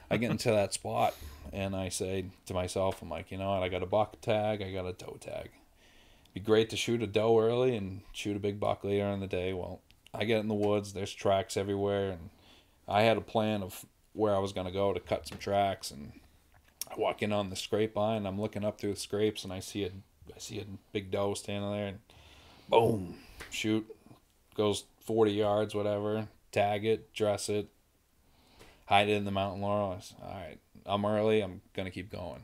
I get into that spot, and I say to myself, I'm like, you know what? I got a buck tag. I got a doe tag. It'd be great to shoot a doe early and shoot a big buck later in the day. Well, I get in the woods. There's tracks everywhere, and I had a plan of where I was going to go to cut some tracks, and I walk in on the scrape line. I'm looking up through the scrapes, and I see a big doe standing there, and boom, shoot, goes 40 yards, whatever, tag it, dress it, hide it in the mountain laurel. I said, all right, I'm early, I'm going to keep going.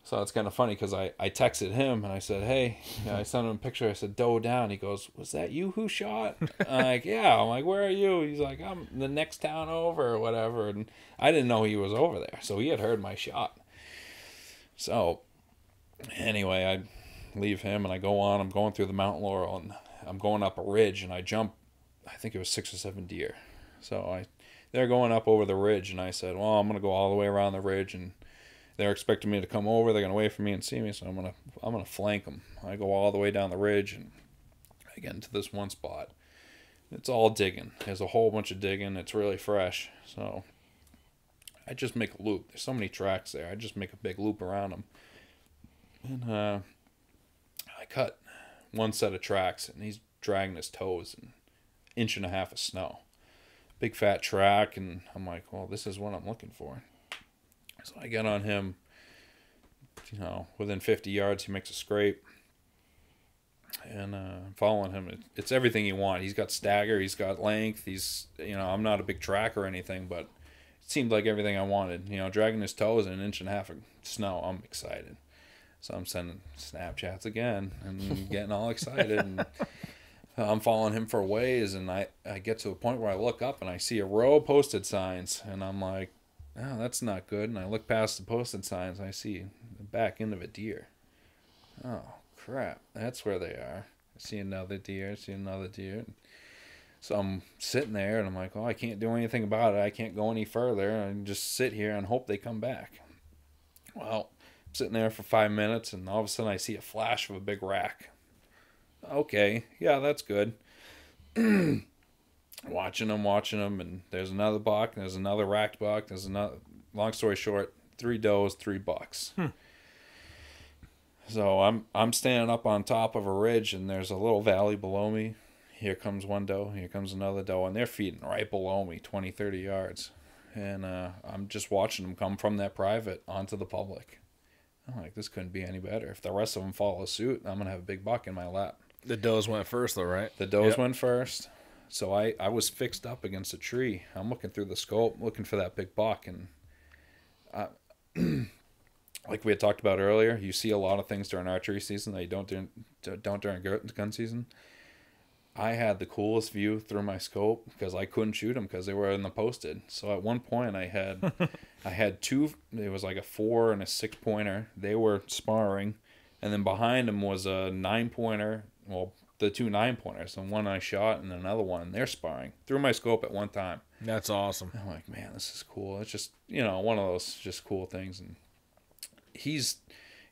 So it's kind of funny because I texted him and I said, hey, I sent him a picture. I said, doe down. He goes, was that you who shot? I'm like, yeah. I'm like, where are you? He's like, I'm the next town over or whatever. And I didn't know he was over there. So he had heard my shot. So anyway, I leave him and I go on. I'm going through the mountain laurel and I'm going up a ridge and I jump, I think it was 6 or 7 deer. So they're going up over the ridge and I said, well, I'm going to go all the way around the ridge, and they're expecting me to come over. They're going to wait for me and see me, so I'm gonna flank them. I go all the way down the ridge, and I get into this one spot. It's all digging. There's a whole bunch of digging. It's really fresh. So I just make a loop. There's so many tracks there. I just make a big loop around them. And I cut one set of tracks, and he's dragging his toes in 1.5 inches of snow. Big fat track, and I'm like, well, this is what I'm looking for. So I get on him, within 50 yards, he makes a scrape. And I'm following him. It's everything you want. He's got stagger, he's got length. He's, I'm not a big track or anything, but it seemed like everything I wanted. Dragging his toes in 1.5 inches of snow, I'm excited. So I'm sending Snapchats again and getting all excited. And I'm following him for a ways, and I get to the point where I look up and I see a row of posted signs, and I'm like, oh, that's not good. And I look past the posted signs, and I see the back end of a deer. Oh, crap. That's where they are. I see another deer. So I'm sitting there, and I'm like, oh, I can't do anything about it. I can't go any further. I can just sit here and hope they come back. Well, I'm sitting there for 5 minutes, and all of a sudden I see a flash of a big rack. Okay, yeah, that's good. Watching them, and there's another buck, and there's another racked buck, there's another. Long story short, 3 does, 3 bucks. So I'm standing up on top of a ridge, and there's a little valley below me. Here comes one doe, here comes another doe, and they're feeding right below me, 20, 30 yards. And I'm just watching them come from that private onto the public. I'm like, this couldn't be any better. If the rest of them follow suit, I'm going to have a big buck in my lap. The does went first, though, right? The does went first. So I was fixed up against a tree. I'm looking through the scope, looking for that big buck. And like we had talked about earlier, you see a lot of things during archery season that you don't during gun season. I had the coolest view through my scope because I couldn't shoot them because they were in the posted. So at one point I had two. It was like a 4 and a 6 pointer. They were sparring, and then behind them was a 9 pointer. Well, the 2 9 pointers, and one I shot, and another one. And they're sparring through my scope at one time. That's awesome. I'm like, man, this is cool. It's just one of those just cool things, and he's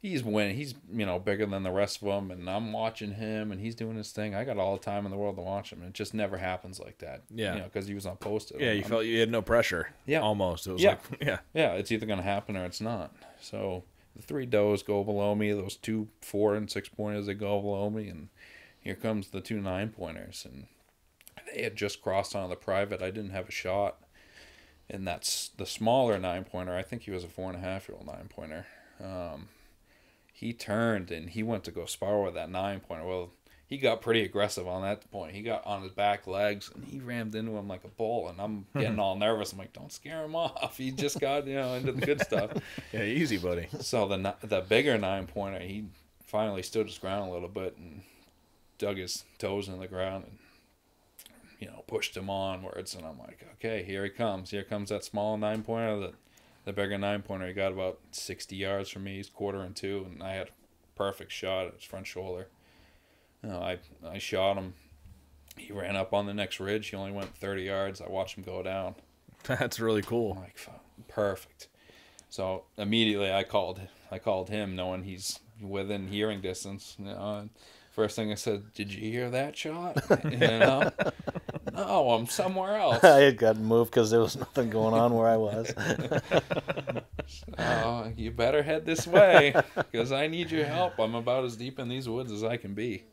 winning. He's bigger than the rest of them, and I'm watching him, and he's doing his thing. I got all the time in the world to watch him. It just never happens like that. Yeah, because he was on posted. Yeah, you felt you had no pressure. Yeah, almost. It was yeah. It's either gonna happen or it's not. So the 3 does go below me. Those 2 4 and 6 pointers, they go below me, and here comes the 2 9 pointers, and they had just crossed onto the private. I didn't have a shot, and that's the smaller 9 pointer. I think he was a 4.5-year-old 9 pointer. He turned and he went to go spar with that 9 pointer. Well, he got pretty aggressive on that point. He got on his back legs and he rammed into him like a bull. And I'm getting all nervous. I'm like, don't scare him off. He just got into the good stuff. Yeah, easy, buddy. So the bigger 9 pointer, he finally stood his ground a little bit and dug his toes in the ground and pushed him onwards. And I'm like, okay, here he comes. Here comes that small 9 pointer. The bigger 9 pointer, he got about 60 yards from me. He's 1/4 and I had a perfect shot at his front shoulder. I shot him. He ran up on the next ridge. He only went 30 yards. I watched him go down. That's really cool. I'm like, perfect. So immediately I called him, knowing he's within hearing distance. First thing I said, did you hear that shot? No, I'm somewhere else. I had gotten moved because there was nothing going on where I was. You better head this way because I need your help. I'm about as deep in these woods as I can be.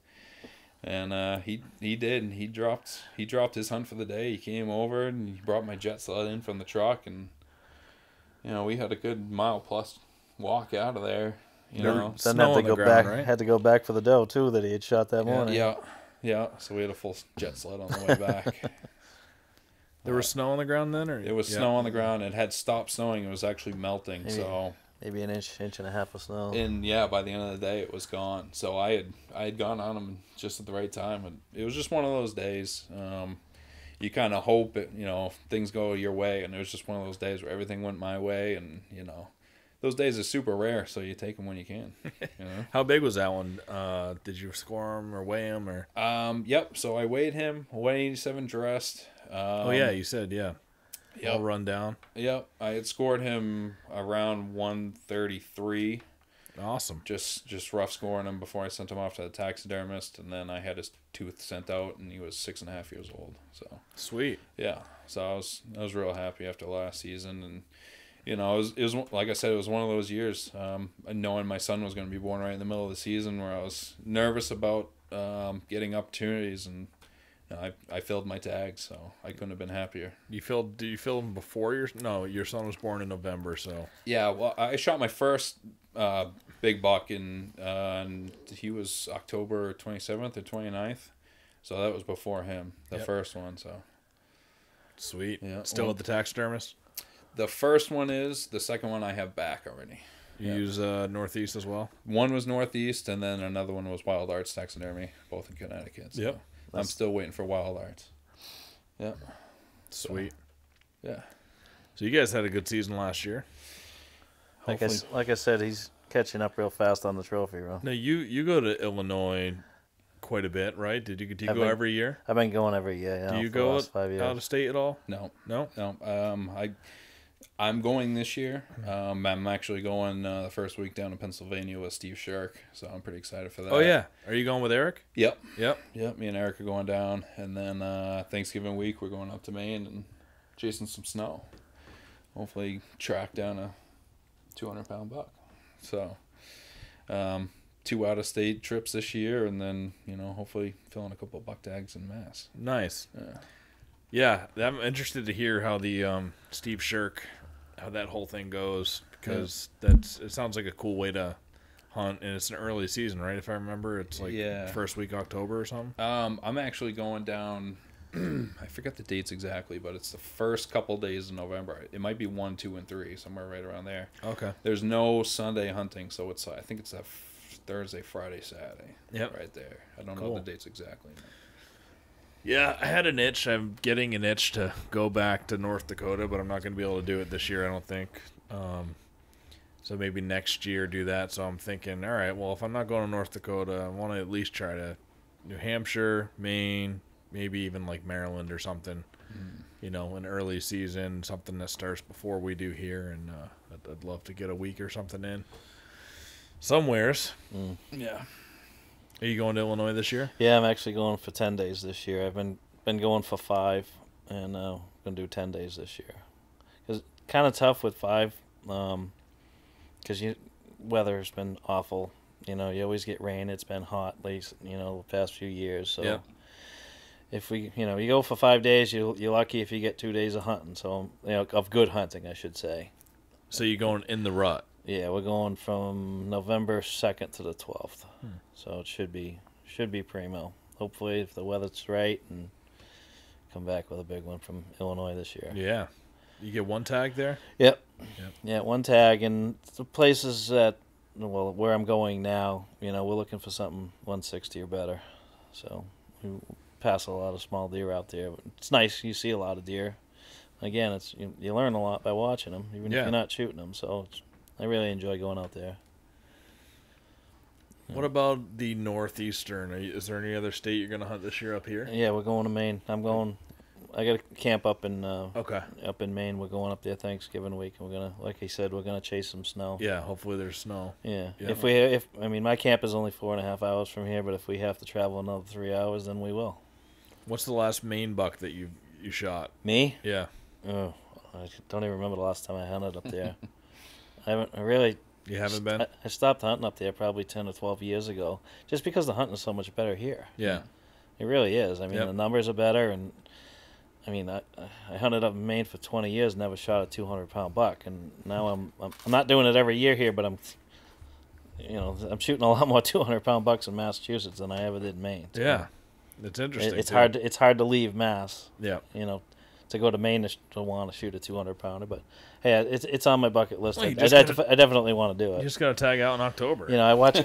And he did. And he dropped his hunt for the day. He came over and he brought my jet sled in from the truck, and we had a good 1+ mile walk out of there. Then had to go back for the doe too that he had shot that morning. Yeah. So we had a full jet sled on the way back. There was snow on the ground then, or it was snow on the ground. It had stopped snowing. It was actually melting. Maybe an inch and a half of snow. And by the end of the day, it was gone. So I had gone on them just at the right time, and it was just one of those days. You kind of hope things go your way, and it was just one of those days where everything went my way, and those days are super rare, so you take them when you can. How big was that one? Did you score him or weigh him or? Yep. So I weighed him 187 dressed. You said Yep. All run down. Yep. I had scored him around 133. Awesome. Just rough scoring him before I sent him off to the taxidermist, and then I had his tooth sent out, and he was 6.5 years old. So sweet. Yeah. So I was real happy after last season, and it was like I said, it was one of those years, knowing my son was going to be born right in the middle of the season, where I was nervous about getting opportunities, and I filled my tag, so I couldn't have been happier. Do you fill them before your son was born in November? So yeah, well, I shot my first big buck and he was October 27th or 29th, so that was before him, the first one. So sweet. Yeah. Still at the taxidermist. The first one is. The second one I have back already. You use Northeast as well? One was Northeast, and then another one was Wild Arts Taxidermy, both in Connecticut. So yep. I'm still waiting for Wild Arts. Yep. Sweet. So, yeah. So you guys had a good season last year. Like I said, he's catching up real fast on the trophy room. Now, you go to Illinois quite a bit, right? Do you go every year? I've been going every year. Do you go out of state at all? No. No? I'm going this year. I'm actually going the first week down to Pennsylvania with Steve Shirk, so I'm pretty excited for that. Oh, yeah. Are you going with Eric? Yep. Me and Eric are going down, and then Thanksgiving week we're going up to Maine and chasing some snow. Hopefully track down a 200-pound buck. So 2 out-of-state trips this year, and then, hopefully filling a couple of buck tags in Mass. Nice. Yeah, I'm interested to hear how the Steve Shirk, how that whole thing goes, because it sounds like a cool way to hunt, and it's an early season, right? If I remember, it's like first week October or something. I'm actually going down. I forget the dates exactly, but it's the first couple days of November. It might be 1, 2, and 3, somewhere right around there. Okay. There's no Sunday hunting, so I think it's a Thursday, Friday, Saturday. Yep. Right there. I don't know the dates exactly. Yeah, I had an itch. I'm getting an itch to go back to North Dakota, but I'm not going to be able to do it this year, I don't think. So maybe next year do that. So I'm thinking, all right, well, if I'm not going to North Dakota, I want to at least try to New Hampshire, Maine, maybe even like Maryland or something. You know, an early season, something that starts before we do here, and I'd love to get a week or something in somewheres. Yeah. Are you going to Illinois this year? Yeah, I'm actually going for 10 days this year. I've been going for 5, and I'm going to do 10 days this year. It's kind of tough with 5, because weather's been awful. You know, you always get rain. It's been hot, the past few years. So Yep. if you go for 5 days, you're lucky if you get 2 days of hunting. So, of good hunting, I should say. So you're going in the rut. Yeah, we're going from November 2nd to the 12th. So it should be primo. Hopefully, if the weather's right, and come back with a big one from Illinois this year. Yeah. You get one tag there? Yep. Yep. Yeah, one tag, and the places that, where I'm going now, we're looking for something 160 or better. So we pass a lot of small deer out there. It's nice. You see a lot of deer. Again, it's you learn a lot by watching them, even if you're not shooting them. So I really enjoy going out there. What about the northeastern? Is there any other state you're going to hunt this year up here? Yeah, we're going to Maine. I got a camp up in Okay. up in Maine. We're going up there Thanksgiving week, and we're gonna, like I said, we're gonna chase some snow. Yeah, hopefully there's snow. Yeah. Yeah. If my camp is only 4.5 hours from here, but if we have to travel another 3 hours, then we will. What's the last Maine buck that you shot? Me? Yeah. Oh, I don't even remember the last time I hunted up there. You haven't been? I stopped hunting up there probably 10 or 12 years ago, just because the hunting is so much better here. Yeah. It really is. I mean, Yep. the numbers are better, and I hunted up in Maine for 20 years, never shot a 200-pound buck, and now I'm not doing it every year here, but I'm shooting a lot more 200-pound bucks in Massachusetts than I ever did in Maine. So Yeah. It's interesting. it's too. it's hard to leave Mass. Yeah. To go to Maine to want to shoot a 200-pounder, but hey, it's on my bucket list. Well, I you just definitely want to do You it. just got to tag out in October. I watch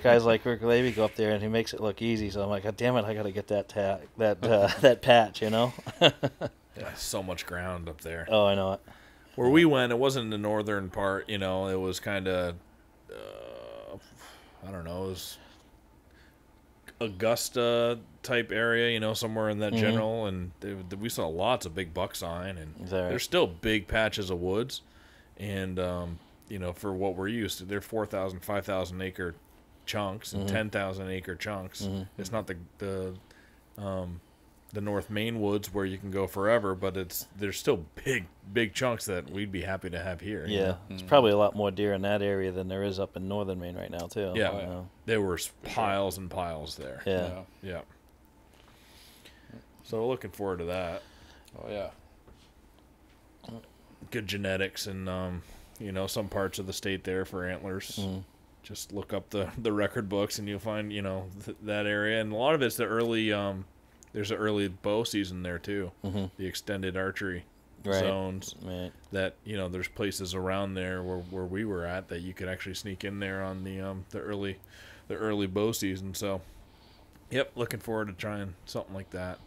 guys like Rick Levy go up there, and he makes it look easy. So I'm like, God damn it, I got to get that that patch. Yeah, so much ground up there. Oh, I know it. Where we went, it wasn't the northern part, it was kind of, I don't know, it was Augusta type area, somewhere in that general, and we saw lots of big buck sign, and there's still big patches of woods, and, for what we're used to, they're 4,000, 5,000 acre chunks and 10,000 acre chunks. It's not the North Maine woods where you can go forever, but there's still big chunks that we'd be happy to have here. Yeah, there's probably a lot more deer in that area than there is up in northern Maine right now too. Yeah, there were piles and piles there. Yeah. So we're looking forward to that. Oh yeah. Good genetics and some parts of the state there for antlers. Just look up the record books and you'll find that area, and a lot of it's the early. There's an early bow season there too. The extended archery zones. Right. That there's places around there where we were at that you could actually sneak in there on the early bow season. So, yep, looking forward to trying something like that.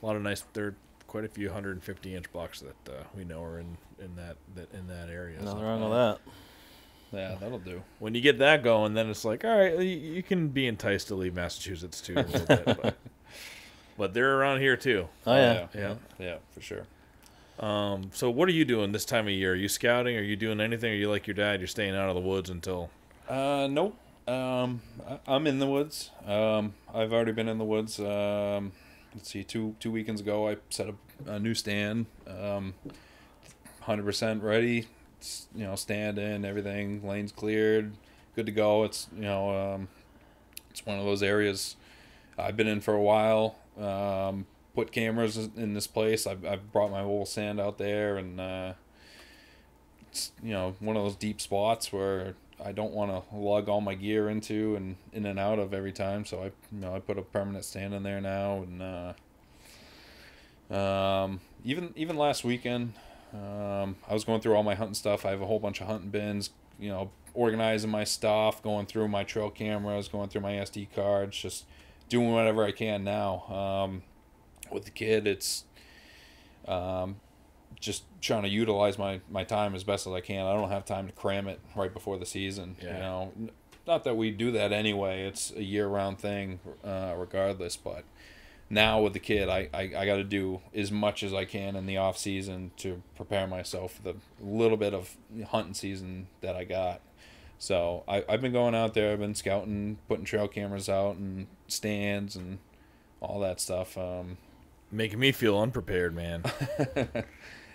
A lot of nice. There are quite a few 150-inch bucks that we know are in that area. Nothing wrong with that. Yeah, that'll do. When you get that going, then it's like, all right, you can be enticed to leave Massachusetts too a little bit, but they're around here too. Oh yeah. Yeah, for sure. So what are you doing this time of year? Are you scouting? Are you doing anything? Are you like your dad? You're staying out of the woods until? Nope. I'm in the woods. I've already been in the woods. Let's see, two weekends ago, I set up a new stand. 100% ready. Stand in, everything, lanes cleared, good to go. It's it's one of those areas I've been in for a while. Put cameras in this place. I've brought my old sand out there, and it's one of those deep spots where I don't want to lug all my gear into and in and out of every time. So I put a permanent stand in there now, and even last weekend. I was going through all my hunting stuff. I have a whole bunch of hunting bins, organizing my stuff, going through my trail cameras, going through my SD cards, just doing whatever I can now. with the kid, it's just trying to utilize my time as best as I can. I don't have time to cram it right before the season. Yeah. You know, not that we do that anyway. It's a year-round thing, regardless. But now with the kid, I got to do as much as I can in the off season to prepare myself for the little bit of hunting season that I got. So I've been going out there. I've been scouting, putting trail cameras out and stands and all that stuff. Making me feel unprepared, man.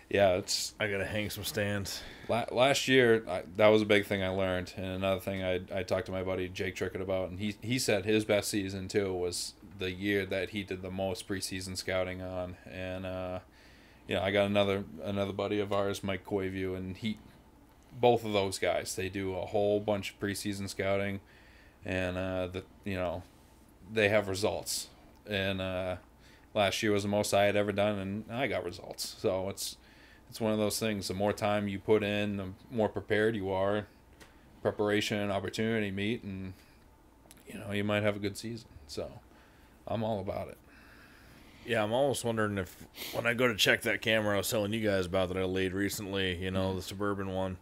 Yeah, I gotta hang some stands. last year, that was a big thing I learned, and another thing I talked to my buddy Jake Trickett about, and he said his best season too was the year that he did the most preseason scouting on, and I got another buddy of ours, Mike Coyview, and both of those guys, they do a whole bunch of preseason scouting, and they have results, and last year was the most I had ever done, and I got results, so it's one of those things. The more time you put in, the more prepared you are. Preparation and opportunity meet, and you might have a good season. So I'm all about it. Yeah, I'm almost wondering if when I go to check that camera I was telling you guys about that I laid recently, the Suburban one,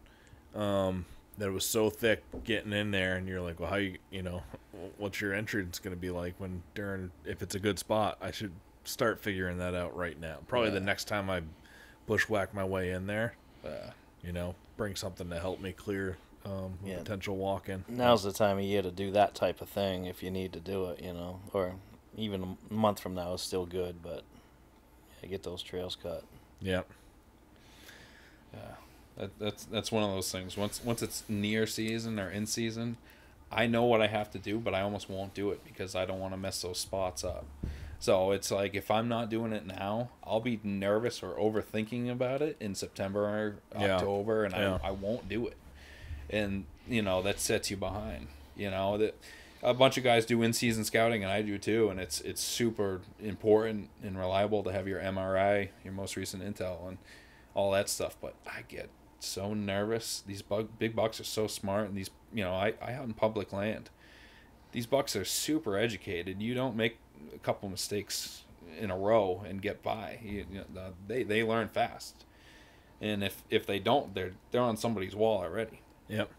that it was so thick getting in there, and you're like, well, what's your entrance going to be like if it's a good spot? I should start figuring that out right now. Probably the next time I bushwhack my way in there, bring something to help me clear potential walk-in. Now's the time of year to do that type of thing if you need to do it, or even a month from now is still good, but get those trails cut. Yep. Yeah, that's one of those things. Once it's near season or in season, I know what I have to do, but I almost won't do it because I don't want to mess those spots up. So it's like if I'm not doing it now, I'll be nervous or overthinking about it in September or October, and I won't do it. And, that sets you behind. That a bunch of guys do in-season scouting, and I do too, and it's super important and reliable to have your MRI, your most recent intel, and all that stuff. But I get so nervous. These big bucks are so smart, and these, I hunt in public land. These bucks are super educated. You don't make a couple mistakes in a row and get by. They learn fast, and if they don't, they're on somebody's wall already. Yep.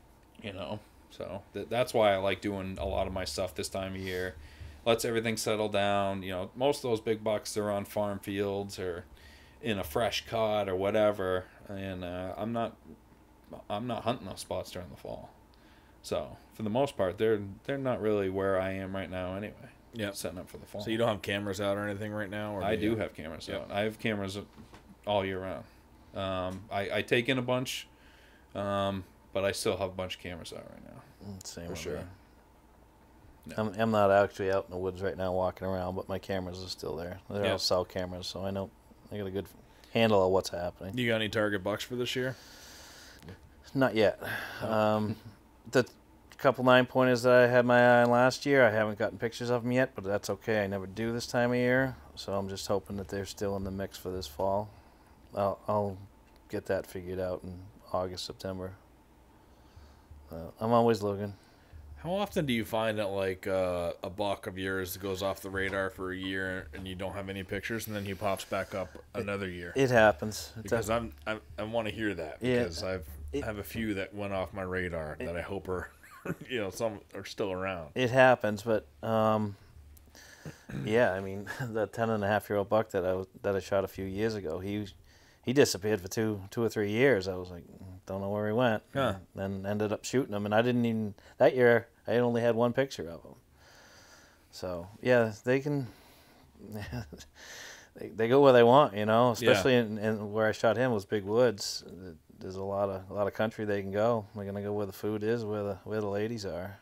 So that's why I like doing a lot of my stuff this time of year. Lets everything settle down. Most of those big bucks, they're on farm fields or in a fresh cod or whatever, and I'm not hunting those spots during the fall. So for the most part, they're not really where I am right now anyway. Yeah, setting up for the fall. So you don't have cameras out or anything right now? Or I do have cameras out. I have cameras all year round. I take in a bunch, but I still have a bunch of cameras out right now. Same for sure. No. I'm not actually out in the woods right now walking around, but my cameras are still there. They're all cell cameras, so I know I got a good handle of what's happening. You got any target bucks for this year? Not yet. The couple 9-pointers that I had my eye on last year, I haven't gotten pictures of them yet, but that's okay. I never do this time of year, so I'm just hoping that they're still in the mix for this fall. I'll get that figured out in August, September. I'm always looking. How often do you find that a buck of yours goes off the radar for a year and you don't have any pictures, and then he pops back up another year? It happens. Because I want to hear that, because I have a few that went off my radar that I hope are some are still around. It happens, but the 10.5-year-old buck that I shot a few years ago, he disappeared for two or 3 years. I was like, don't know where he went. Huh. And ended up shooting him, and I didn't even that year. I only had one picture of him. So yeah, they can. they go where they want, Especially in where I shot him was big woods. There's a lot of country they can go. They're gonna go where the food is, where the ladies are.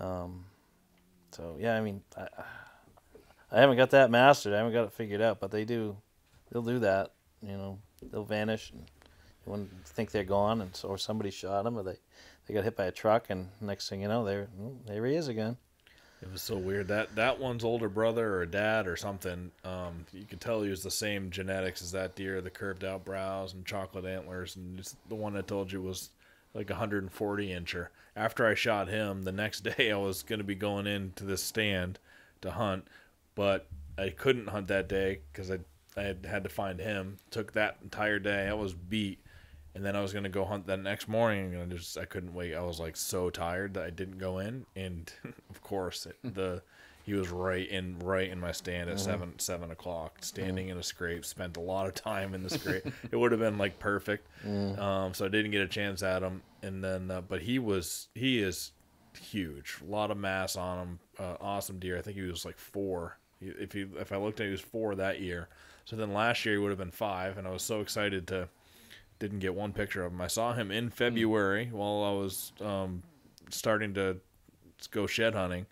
So yeah, I haven't got that mastered. I haven't got it figured out, but they do. They'll do that. They'll vanish, and you wouldn't think they're gone, or somebody shot them, or they got hit by a truck, and next thing you know, there he is again. It was so weird. That one's older brother or dad or something, you could tell he was the same genetics as that deer, the curved out brows and chocolate antlers, and just the one I told you was like 140 incher. After I shot him, the next day I was going to be going into this stand to hunt, but I couldn't hunt that day because I had to find him. Took that entire day. I was beat. And then I was going to go hunt that next morning, and I couldn't wait. I was like so tired that I didn't go in. And of course, he was right in my stand at 7 o'clock, standing in a scrape. Spent a lot of time in the scrape. It would have been like perfect. So I didn't get a chance at him. And then, but he is huge. A lot of mass on him. Awesome deer. I think he was like 4. If I looked at it, he was 4 that year. So then last year he would have been 5, and I was so excited to. Didn't get one picture of him. I saw him in February while I was starting to go shed hunting.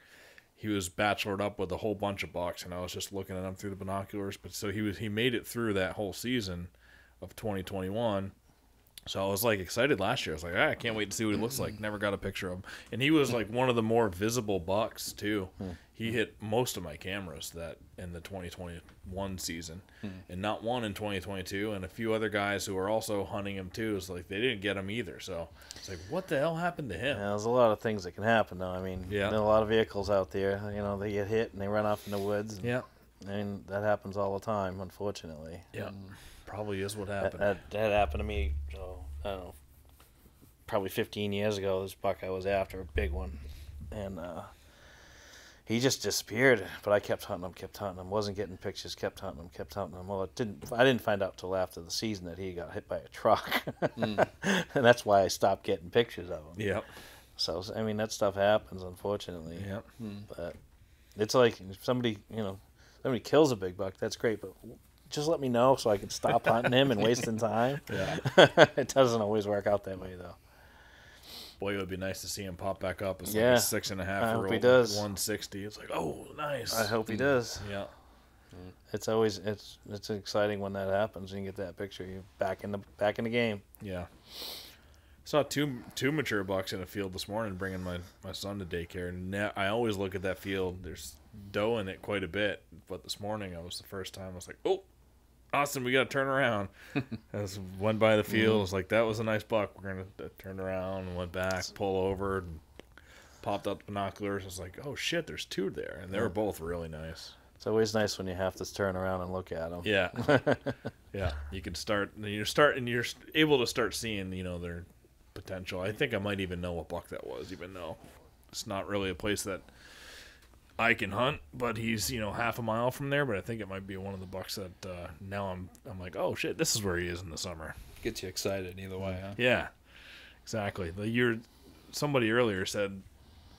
He was bachelored up with a whole bunch of bucks, and I was just looking at him through the binoculars. But so he made it through that whole season of 2021. So I was like excited last year. I was like, I can't wait to see what he looks like. Never got a picture of him, and he was like one of the more visible bucks too. He hit most of my cameras that in the 2021 season, and not one in 2022. And a few other guys who were also hunting him too. It's like they didn't get him either. So it's like, what the hell happened to him? Yeah, there's a lot of things that can happen though. I mean, yeah. There are a lot of vehicles out there. You know, they get hit and they run off in the woods. And, yeah. I mean, that happens all the time, unfortunately. Yeah. Probably is what happened. That happened to me. So I don't know. Probably 15 years ago, this buck I was after, a big one, and he just disappeared. But I kept hunting him, wasn't getting pictures, kept hunting him. Well, I didn't find out till after the season that he got hit by a truck, and that's why I stopped getting pictures of him. Yep. So I mean, that stuff happens, unfortunately. Yep. But it's like if somebody kills a big buck, that's great, but just let me know so I can stop hunting him and wasting time. Yeah. It doesn't always work out that way though. Boy, it would be nice to see him pop back up. It's Yeah. like a 6.5 I hope year he old, does. 160. It's like, oh, nice. I hope he does. Yeah. It's always it's exciting when that happens and you get that picture. You're back in the game. Yeah. Saw two mature bucks in a field this morning bringing my son to daycare. And I always look at that field. There's doe in it quite a bit. But this morning, I was the first time I was like, oh, Austin, we got to turn around. I went by the field. I was like, that was a nice buck. We're going to turn around and went back, pull over, and popped up the binoculars. I was like, oh, shit, there's 2 there. And they were both really nice. It's always nice when you have to turn around and look at them. Yeah. Yeah. You can start, and you're able to start seeing, their potential. I think I might even know what buck that was, even though it's not really a place that I can hunt, but he's half a mile from there. But I think it might be one of the bucks that now I'm like, oh shit, this is where he is in the summer. Gets you excited either way, huh? Yeah, exactly. Somebody earlier said,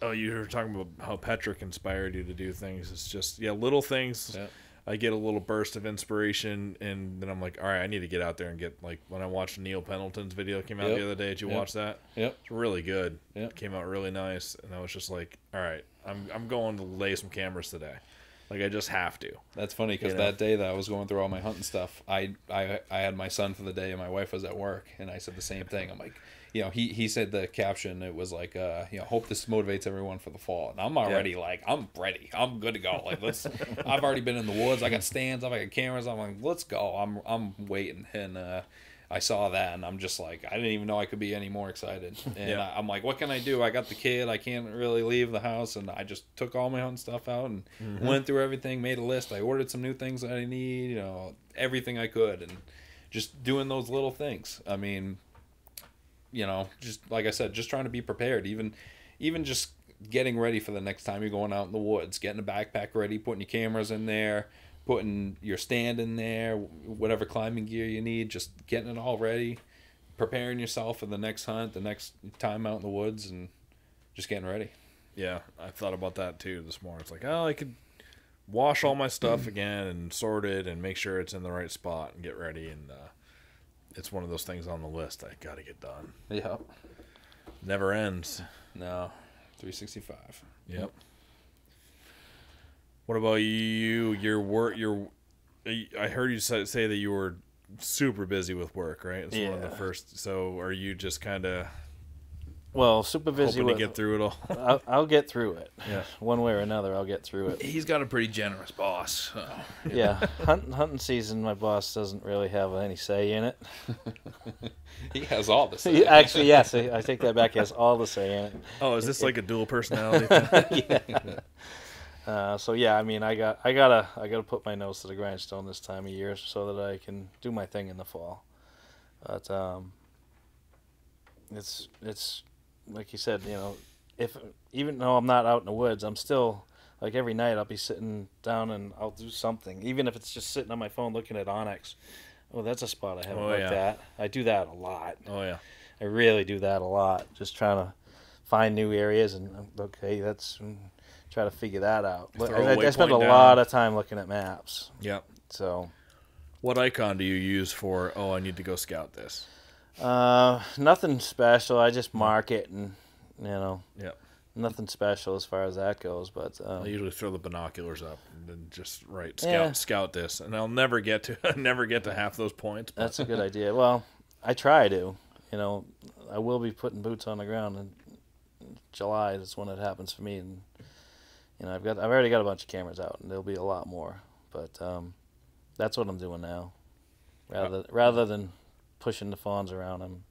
oh, you were talking about how Petrick inspired you to do things. It's just little things. Yeah. I get a little burst of inspiration, and then I'm like, all right, I need to get out there and get, like, when I watched Neil Pendleton's video that came out the other day. Did you watch that? Yep. It's really good. Yep. It came out really nice, and I was just like, all right, I'm going to lay some cameras today. Like, I just have to. That's funny, because that day that I was going through all my hunting stuff, I had my son for the day, and my wife was at work, and I said the same thing. I'm like, he said the caption, it was like, hope this motivates everyone for the fall. And I'm already like, I'm ready. I'm good to go. Like, I've already been in the woods. I got stands up. I got cameras. I'm like, let's go. I'm waiting. And I saw that, and I'm just like, I didn't even know I could be any more excited. And I'm like, what can I do? I got the kid. I can't really leave the house. And I just took all my hunting stuff out and went through everything, made a list. I ordered some new things that I need, everything I could. And just doing those little things. I mean, just like I said, just trying to be prepared. Even just getting ready for the next time you're going out in the woods, getting a backpack ready, putting your cameras in there, putting your stand in there, whatever climbing gear you need, just getting it all ready, preparing yourself for the next hunt, the next time out in the woods, and just getting ready. Yeah, I thought about that too this morning. It's like, oh, I could wash all my stuff again and sort it and make sure it's in the right spot and get ready. And it's one of those things on the list I got to get done. Yeah. Never ends. No. 365. Yep. What about you? Your work. I heard you say that you were super busy with work, right? It's one of the first. So are you just kind of super busy hoping to get through it all? I'll get through it. Yeah. One way or another, I'll get through it. He's got a pretty generous boss. So. Yeah. Hunting season, my boss doesn't really have any say in it. He has all the say. Actually, yes. I take that back. He has all the say in it. Oh, is this like a dual personality thing? Yeah. So yeah, I mean, I gotta put my nose to the grindstone this time of year so that I can do my thing in the fall. But it's like you said, if even though I'm not out in the woods, I'm still like every night I'll be sitting down and I'll do something, even if it's just sitting on my phone looking at onyx. Oh, that's a spot I haven't looked at. I do that a lot. Oh yeah. I really do that a lot. Just trying to find new areas and try to figure that out. But I spend a lot of time looking at maps. Yep. So, what icon do you use for? Oh, I need to go scout this. nothing special. I just mark it, and Yep. nothing special as far as that goes. But I usually throw the binoculars up and then just Yeah. scout this, and I'll never get to half those points. But. that's a good idea. Well, I try to. I will be putting boots on the ground in July. That's when it happens for me, and I've already got a bunch of cameras out, and there'll be a lot more. But that's what I'm doing now. Rather than pushing the fawns around, I'm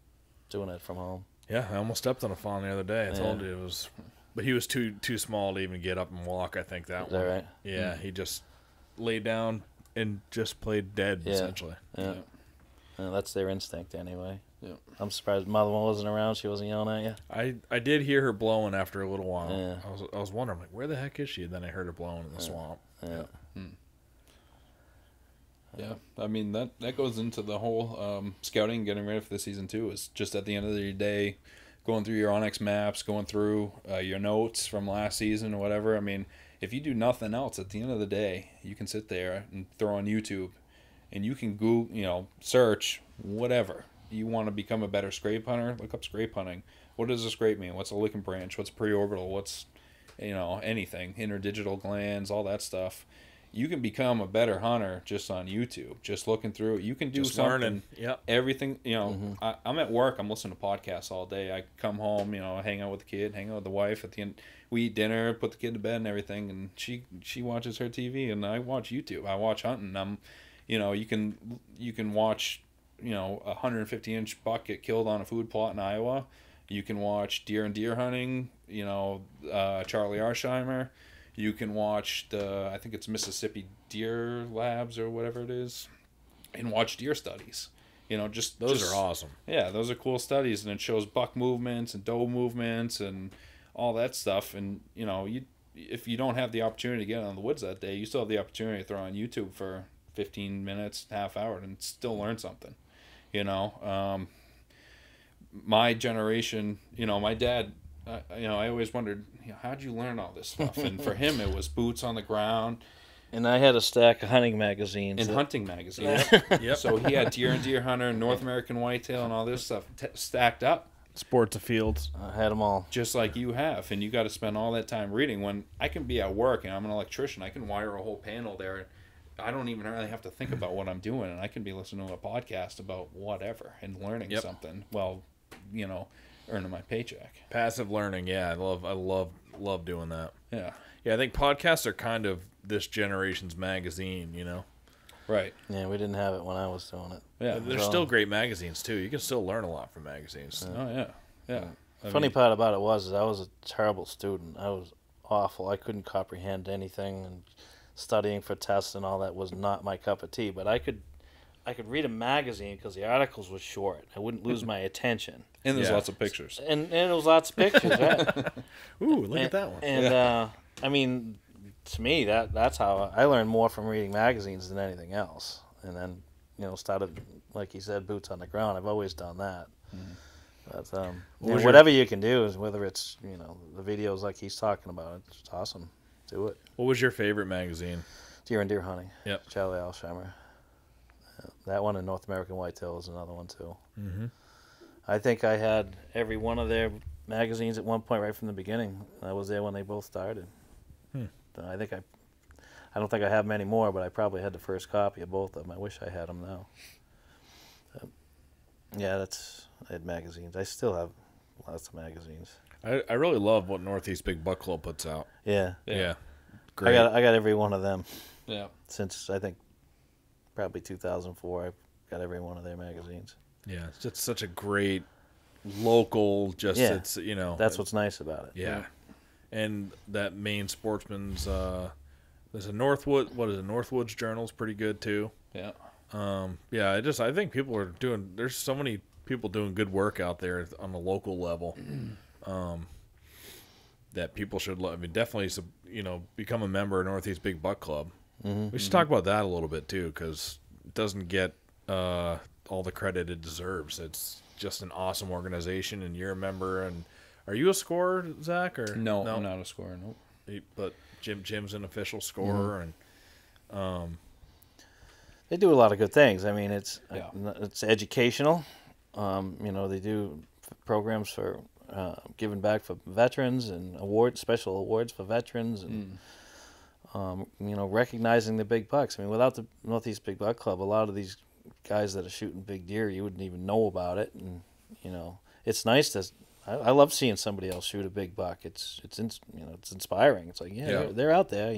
doing it from home. Yeah, I almost stepped on a fawn the other day. I told you it was, but he was too small to even get up and walk. I think that Is one. that right? Yeah, he just laid down and just played dead essentially. Yeah. That's their instinct anyway. Yeah. I'm surprised Mother wasn't around. She wasn't yelling at you. I did hear her blowing after a little while. Yeah. I was wondering like where the heck is she? And then I heard her blowing in the swamp. Yeah. Yeah, I mean that goes into the whole scouting, getting ready for the season too. Is just at the end of the day, going through your Onyx maps, going through your notes from last season or whatever. I mean, if you do nothing else, at the end of the day, you can sit there and throw on YouTube, and you can Google, search whatever you want to become a better scrape hunter. Look up scrape hunting. What does a scrape mean? What's a licking branch? What's preorbital? What's anything, interdigital glands, all that stuff. You can become a better hunter just on YouTube, just looking through it. You can do Just something. learning. Yep. Everything, I'm at work. I'm listening to podcasts all day. I come home, hang out with the kid, hang out with the wife. At the end, we eat dinner, put the kid to bed and everything. And she watches her TV, and I watch YouTube. I watch hunting. You can watch, a 150-inch buck get killed on a food plot in Iowa. You can watch deer and deer hunting. Charlie Arsheimer. You can watch I think it's Mississippi Deer Labs or whatever it is, and watch deer studies. Those are awesome. Yeah, those are cool studies, and it shows buck movements and doe movements and all that stuff. And if you don't have the opportunity to get on the woods that day, you still have the opportunity to throw on YouTube for 15 minutes, half hour, and still learn something. My generation, my dad. I always wondered, how'd you learn all this stuff? And for him, it was boots on the ground. And I had a stack of hunting magazines. And hunting magazines. Yep. So he had Deer and Deer Hunter, North American Whitetail, and all this stuff stacked up. Sports of fields. I had them all. Just like you have. And you got to spend all that time reading. When I can be at work and I'm an electrician, I can wire a whole panel there. I don't even really have to think about what I'm doing. And I can be listening to a podcast about whatever and learning something. Well, earning my paycheck. Passive learning, yeah. I love doing that. Yeah. Yeah, I think podcasts are kind of this generation's magazine, Right. Yeah, we didn't have it when I was doing it. Yeah. There's still great magazines too. You can still learn a lot from magazines. Oh yeah. Yeah. Funny part about it was I was a terrible student. I was awful. I couldn't comprehend anything, and studying for tests and all that was not my cup of tea. But I could read a magazine because the articles were short. I wouldn't lose my attention. And there's lots of pictures. And there was lots of pictures, right? Ooh, look at that one. And I mean, to me, that's how I learned more from reading magazines than anything else. And then, started, like you said, boots on the ground. I've always done that. But whatever you can do, is whether it's the videos like he's talking about, it's awesome. Do it. What was your favorite magazine? Deer and Deer Hunting. Yep. Charlie Alsheimer. That one and North American Whitetail is another one too. Mm-hmm. I think I had every one of their magazines at one point right from the beginning. I was there when they both started. I don't think I have many more, but I probably had the first copy of both of them. I wish I had them now. I had magazines. I still have lots of magazines. I really love what Northeast Big Buck Club puts out. Yeah. Great. I got every one of them. Yeah. Since I think probably 2004, I've got every one of their magazines. Yeah, it's just such a great local. It's that's what's nice about it. Yeah. and that Maine Sportsman's. There's a Northwood. What is it? Northwoods Journal's pretty good too. Yeah. Yeah. I think people are doing. There's so many people doing good work out there on the local level. That people should. I mean, definitely. Become a member of Northeast Big Buck Club. We should talk about that a little bit too, because it doesn't get all the credit it deserves. It's just an awesome organization, and you're a member. And are you a scorer, Zach? Or No, I'm not a scorer. Nope. But Jim's an official scorer, and They do a lot of good things. I mean, it's educational. They do programs for giving back for veterans and special awards for veterans, and recognizing the big bucks. I mean, without the Northeast Big Buck Club, a lot of these guys that are shooting big deer, you wouldn't even know about it. And it's nice to. I love seeing somebody else shoot a big buck. It's inspiring. It's like they're out there.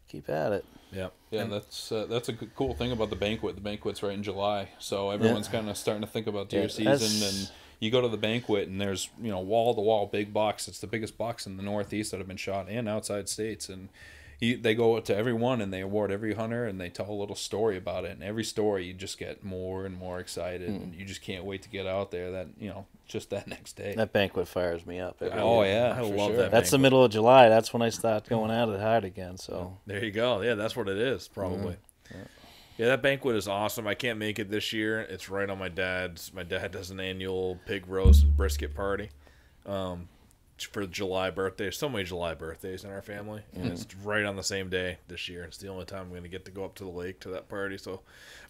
Keep at it. Yeah. Yeah, and that's a good, cool thing about the banquet. The banquet's right in July, so everyone's kind of starting to think about deer season. And you go to the banquet, and there's wall to wall big bucks. It's the biggest bucks in the Northeast that have been shot and outside states. And they go to every one, and they award every hunter, and they tell a little story about it. And every story, you just get more and more excited, and you just can't wait to get out there. That just that next day. That banquet fires me up. Oh yeah, I for love sure. that. That's the middle of July. That's when I start going at it hard again. So there you go. Yeah, that's what it is probably. Yeah, that banquet is awesome. I can't make it this year. It's right on my dad's. My dad does an annual pig roast and brisket party for July birthday. So many July birthdays in our family, and it's right on the same day this year. It's the only time I'm going to get to go up to the lake to that party. So,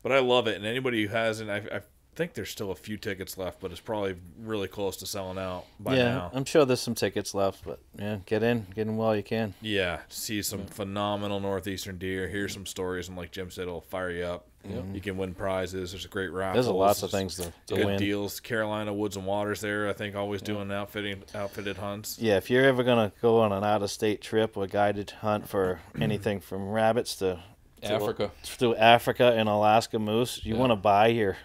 but I love it. And anybody who hasn't, I think there's still a few tickets left, but it's probably really close to selling out by now. I'm sure there's some tickets left, but get in while you can. Yeah, see some phenomenal northeastern deer. Hear some stories, and like Jim said, it'll fire you up. You can win prizes. There's a great raffle. There's lots of things to good win. deals. Carolina Woods and Waters there, I think, always doing outfitted hunts. Yeah, if you're ever gonna go on an out-of-state trip or guided hunt for anything from rabbits to Africa, through Africa and Alaska moose, you want to buy your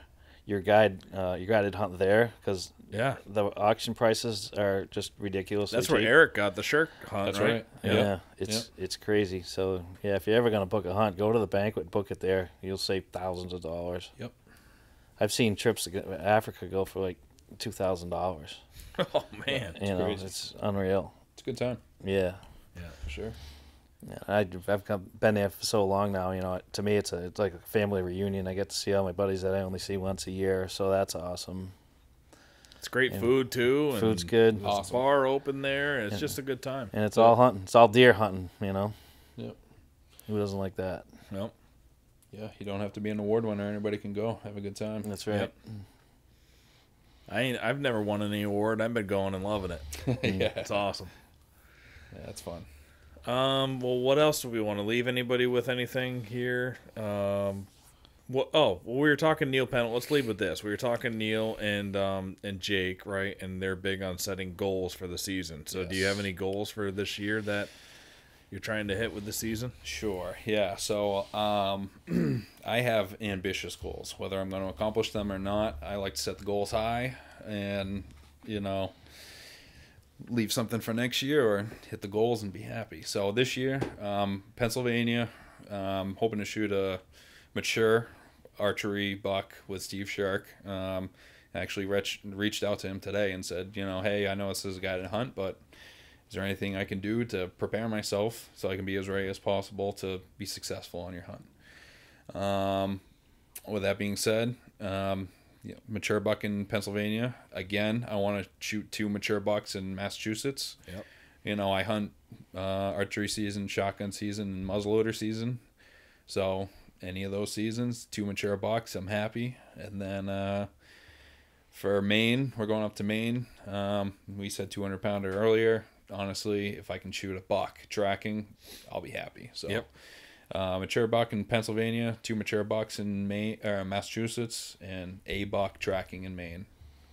guided hunt there, because the auction prices are just ridiculous. That's where Eric got the Shirk hunt. That's right. Yeah, it's crazy. So if you're ever gonna book a hunt, go to the banquet, book it there. You'll save thousands of dollars. Yep. I've seen trips to Africa go for like $2,000. Oh man, it's unreal. It's a good time. Yeah. Yeah, for sure. Yeah, I've been there for so long now. To me, it's like a family reunion. I get to see all my buddies that I only see once a year, so that's awesome. It's great food too. And food's good. There's a bar open there, and it's just a good time. And it's all hunting. It's all deer hunting. Yep. Who doesn't like that? Nope. Yeah, you don't have to be an award winner. Anybody can go have a good time. That's right. Yep. I've never won any award. I've been going and loving it. Yeah, it's awesome. Yeah, it's fun. Well, what else do we want to leave anybody with anything here? We were talking Neil Pennell. Let's leave with this. We were talking Neil and Jake, right? And they're big on setting goals for the season. So do you have any goals for this year that you're trying to hit with the season? Sure. Yeah. So I have ambitious goals. Whether I'm going to accomplish them or not, I like to set the goals high and, leave something for next year or hit the goals and be happy. So this year, Pennsylvania, hoping to shoot a mature archery buck with Steve Shark. Actually reached out to him today and said, hey, I know this is a guy to hunt, but is there anything I can do to prepare myself so I can be as ready as possible to be successful on your hunt? With that being said, mature buck in Pennsylvania. Again, I want to shoot 2 mature bucks in Massachusetts. Yep. I hunt archery season, shotgun season, and muzzleloader season. So any of those seasons, 2 mature bucks, I'm happy. And then for Maine, we're going up to Maine. We said 200-pounder earlier. Honestly, if I can shoot a buck tracking, I'll be happy. So. Yep. Mature buck in Pennsylvania, 2 mature bucks in Massachusetts, and a buck tracking in Maine.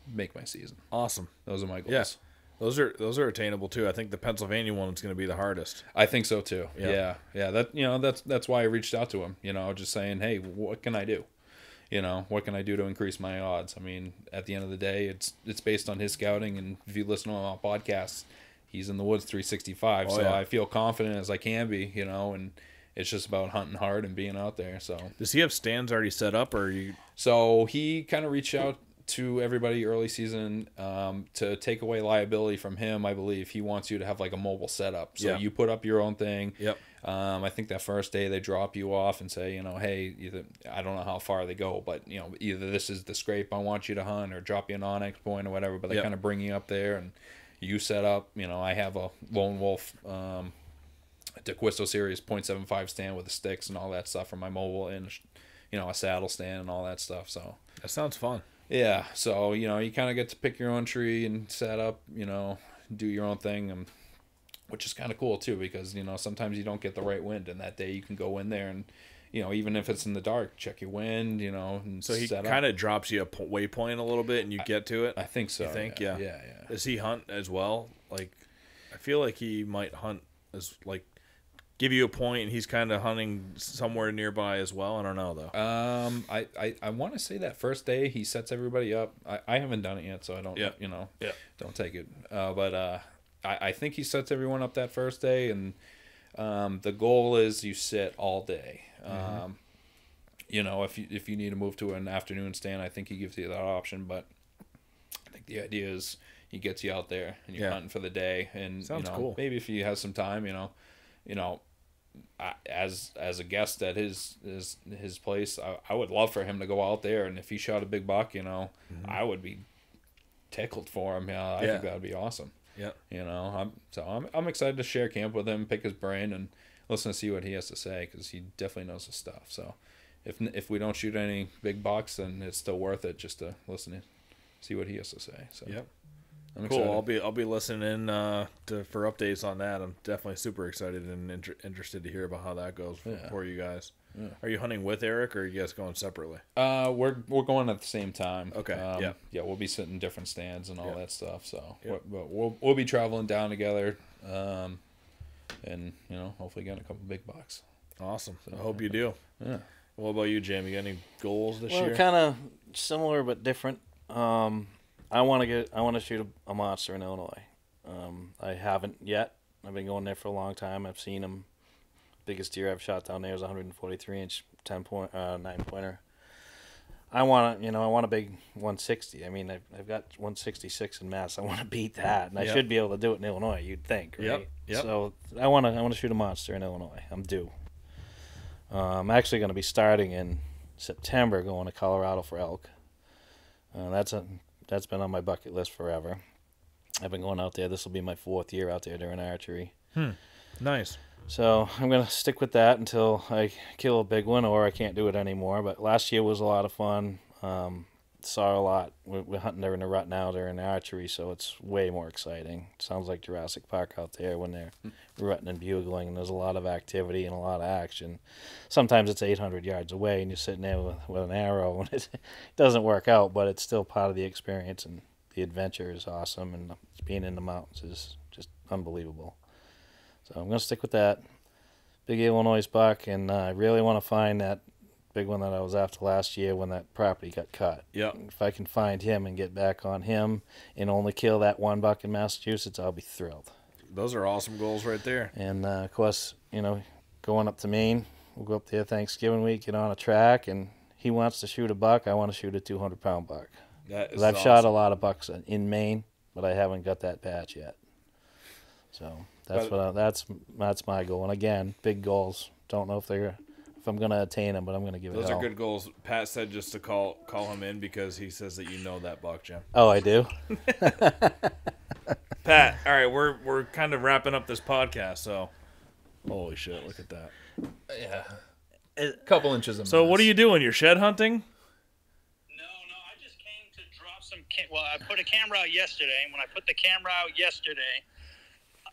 Make my season. Awesome. Those are my goals. Yes. Those are attainable too. I think the Pennsylvania one is going to be the hardest. I think so too. Yeah. Yeah. That's why I reached out to him. Just saying, hey, what can I do? What can I do to increase my odds? I mean, at the end of the day, it's based on his scouting, and if you listen to him on podcasts, he's in the woods 365. Oh, So yeah. I feel confident as I can be, you know, and it's just about hunting hard and being out there. So Does he have stands already set up, or are you? So he kind of reached out to everybody early season to take away liability from him. I believe he wants you to have like a mobile setup. So you put up your own thing. Yep. I think that first day they drop you off and say, you know, hey, I don't know how far they go, but, you know, either this is the scrape I want you to hunt or drop you an onyx point or whatever. But they kind of bring you up there and you set up. You know, I have a Lone Wolf DeQuisto Series .75 stand with the sticks and all that stuff for my mobile and, you know, a saddle stand and all that stuff. So That sounds fun. yeah, so, you know, you kind of get to pick your own tree and set up, you know, do your own thing, and which is kind of cool, too, because, you know, sometimes you don't get the right wind, and that day you can go in there and, you know, even if it's in the dark, check your wind, you know, and So he set kind up. of drops you a waypoint a little bit, and you get to it? I think so. You think? Yeah. Yeah. Yeah. Does he hunt as well? Like, I feel like he might hunt as, like, give you a point, and he's kind of hunting somewhere nearby as well. I don't know, though. I want to say that first day he sets everybody up. I haven't done it yet, so I don't, you know, don't take it. But I think he sets everyone up that first day, and the goal is you sit all day. You know, if you need to move to an afternoon stand, I think he gives you that option. But I think the idea is he gets you out there and you're hunting for the day. And Sounds you know, cool. maybe if he has some time, you know, as a guest at his place, I would love for him to go out there, and if he shot a big buck, you know, I would be tickled for him. Yeah, I think that would be awesome. Yeah, you know, I'm excited to share camp with him, pick his brain, and listen to see what he has to say, because he definitely knows his stuff. So if we don't shoot any big bucks, then it's still worth it just to listen and see what he has to say. So yep. I'm Cool. excited. I'll be listening for updates on that. I'm definitely super excited and interested to hear about how that goes for you guys. Yeah. Are you hunting with Eric, or are you guys going separately? We're going at the same time. Okay. Yeah, we'll be sitting in different stands and all that stuff. So we'll be traveling down together, and you know, hopefully getting a couple big bucks. Awesome. So, I hope you do. Yeah. What about you, Jim? You got any goals this Well, year? kind of similar but different. I want to shoot a monster in Illinois. I haven't yet. I've been going there for a long time. I've seen them. Biggest deer I've shot down there is a 143-inch 9-pointer. I want a big 160. I mean, I've got 166 in Mass. I want to beat that, and I should be able to do it in Illinois. You'd think, right? Yep. So I want to shoot a monster in Illinois. I'm due. I'm actually going to be starting in September, going to Colorado for elk. That's been on my bucket list forever. I've been going out there. This will be my 4th year out there doing archery. Nice. So I'm going to stick with that until I kill a big one or I can't do it anymore. But last year was a lot of fun. Saw a lot. We're hunting there in the rut now. They're in archery, so it's way more exciting. Sounds like Jurassic Park out there when they're rutting and bugling, and there's a lot of activity and a lot of action. Sometimes it's 800 yards away, and you're sitting there with an arrow, and it doesn't work out, but it's still part of the experience, and the adventure is awesome, and being in the mountains is just unbelievable. So I'm going to stick with that. Big Illinois buck, and I really want to find that big one that I was after last year when that property got cut. Yep. If I can find him and get back on him and only kill that one buck in Massachusetts, I'll be thrilled. Those are awesome goals right there. And, of course, you know, going up to Maine, we'll go up there Thanksgiving week, get on a track, and he wants to shoot a buck. I want to shoot a 200-pound buck. That is I've awesome. shot a lot of bucks in Maine, but I haven't got that patch yet. So that's my goal. And again, big goals. Don't know if I'm going to attain them, but I'm going to give it Those all. are good goals. Pat said just to call him in because he says that you know that buck, Jim. Oh, I do? Pat, all right, we're kind of wrapping up this podcast, so holy shit, look at that. Yeah. A couple inches of So mess. what are you doing? You're shed hunting? No, I just came to drop some. I put a camera out yesterday, and when I put the camera out yesterday,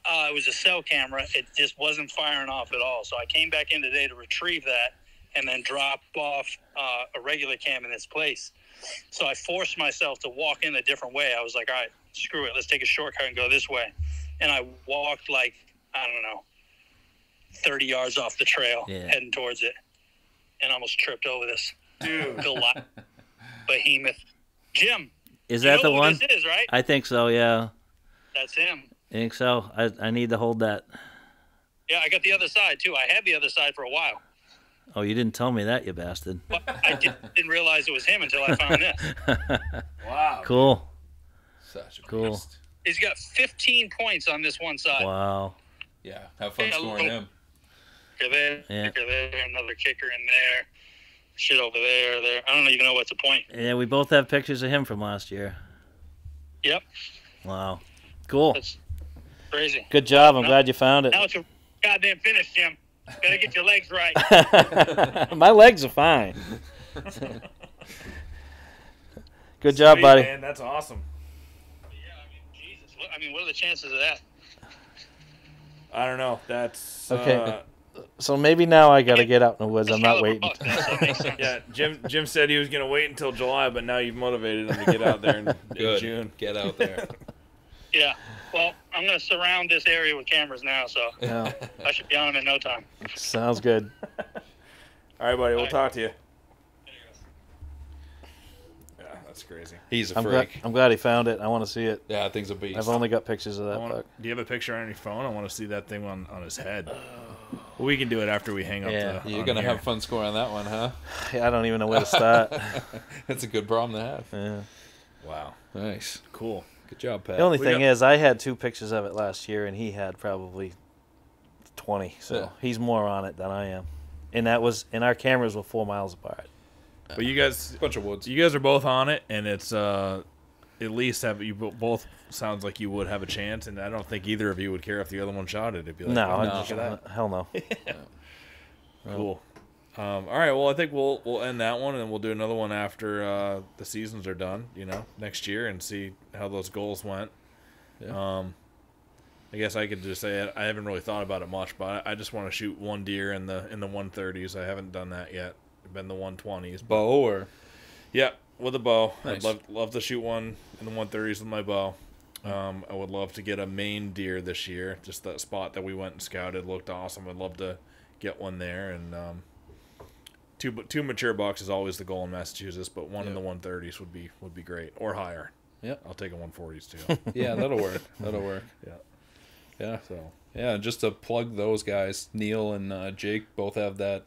it was a cell camera. It just wasn't firing off at all. So I came back in today to retrieve that and then drop off a regular cam in its place. So I forced myself to walk in a different way. I was like, all right, screw it. Let's take a shortcut and go this way. And I walked like, I don't know, 30 yards off the trail heading towards it and almost tripped over this behemoth. Jim. Is that the one? This is, right? I think so, yeah. That's him. Think so? I need to hold that. Yeah, I got the other side too. I had the other side for a while. Oh, you didn't tell me that, you bastard. But I didn't realize it was him until I found this. Wow. Cool. Such a Cool. beast. He's got 15 points on this one side. Wow. Yeah, have fun scoring him. Kicker there, Yeah. kicker there, another kicker in there. Shit over there, there. I don't even know what's the point. Yeah, we both have pictures of him from last year. Yep, Wow. Cool. that's crazy. Good job. I'm glad you found it. Now it's a goddamn finish, Jim. Gotta get your legs right. My legs are fine. Good job, Sweet, buddy. Man, that's awesome. Yeah, I mean, Jesus. What are the chances of that? I don't know. That's Okay. So maybe now I got to get out in the woods. I'm not waiting. That makes sense. Yeah, Jim said he was going to wait until July, but now you've motivated him to get out there in Good. June. Get out there. Yeah. Well, I'm gonna surround this area with cameras now, so Yeah. I should be on them in no time. Sounds good. All right, buddy. We'll All right. talk to you. Yeah, that's crazy. He's a I'm glad, freak. I'm glad he found it. I want to see it. Yeah, that thing's a beast. I've only got pictures of that buck. Do you have a picture on your phone? I want to see that thing on his head. Well, we can do it after we hang up. Yeah. The, You're on going to here. have fun scoring that one, huh? I don't even know where to start. That's a good problem to have. Yeah. Wow, Nice. cool. Good job, Pat. The only We thing got- is, I had 2 pictures of it last year, and he had probably 20. So Yeah. he's more on it than I am. And our cameras were 4 miles apart. But you guys, Bunch of woods. you guys are both on it, and it's at least have you both sounds like you would have a chance, and I don't think either of you would care if the other one shot it. It'd be like, No, oh, I'm look at that. hell no. Cool. All right. Well, I think we'll end that one, and we'll do another one after the seasons are done. Next year, and see how those goals went. Yeah. I guess I could just say it. I haven't really thought about it much, but I just want to shoot one deer in the 130s. I haven't done that yet. I've been the 120s. But Bow or? yeah, with a bow. Nice. I'd love to shoot one in the 130s with my bow. I would love to get a main deer this year. Just that spot that we went and scouted looked awesome. I'd love to get one there, and two mature bucks is always the goal in Massachusetts, but one in the 130s would be great, or higher. Yep. I'll take a 140s too. Yeah, that'll work. That'll work. Yeah. Yeah. So Yeah, just to plug those guys, Neil and Jake both have that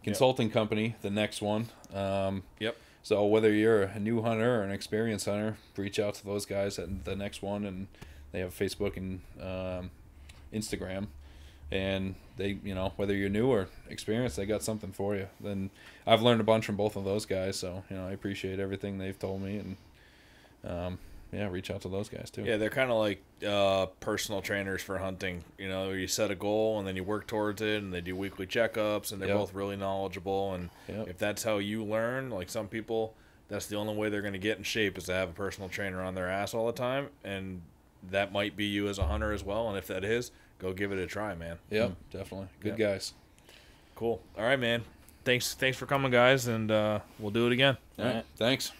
consulting company, the next one. Yep. So whether you're a new hunter or an experienced hunter, reach out to those guys at the next one, and they have Facebook and Instagram. And they, whether you're new or experienced, they got something for you. Then I've learned a bunch from both of those guys, so I appreciate everything they've told me, and reach out to those guys too. yeah, they're kind of like personal trainers for hunting. You set a goal and then you work towards it, and they do weekly checkups, and they're Yep. both really knowledgeable. And Yep. if that's how you learn, like some people, that's the only way they're going to get in shape is to have a personal trainer on their ass all the time. And that might be you as a hunter as well. And if that is, go give it a try, man. Yep, definitely. Good Yep. guys. Cool. All right, man. Thanks for coming, guys, and we'll do it again. All right. Thanks.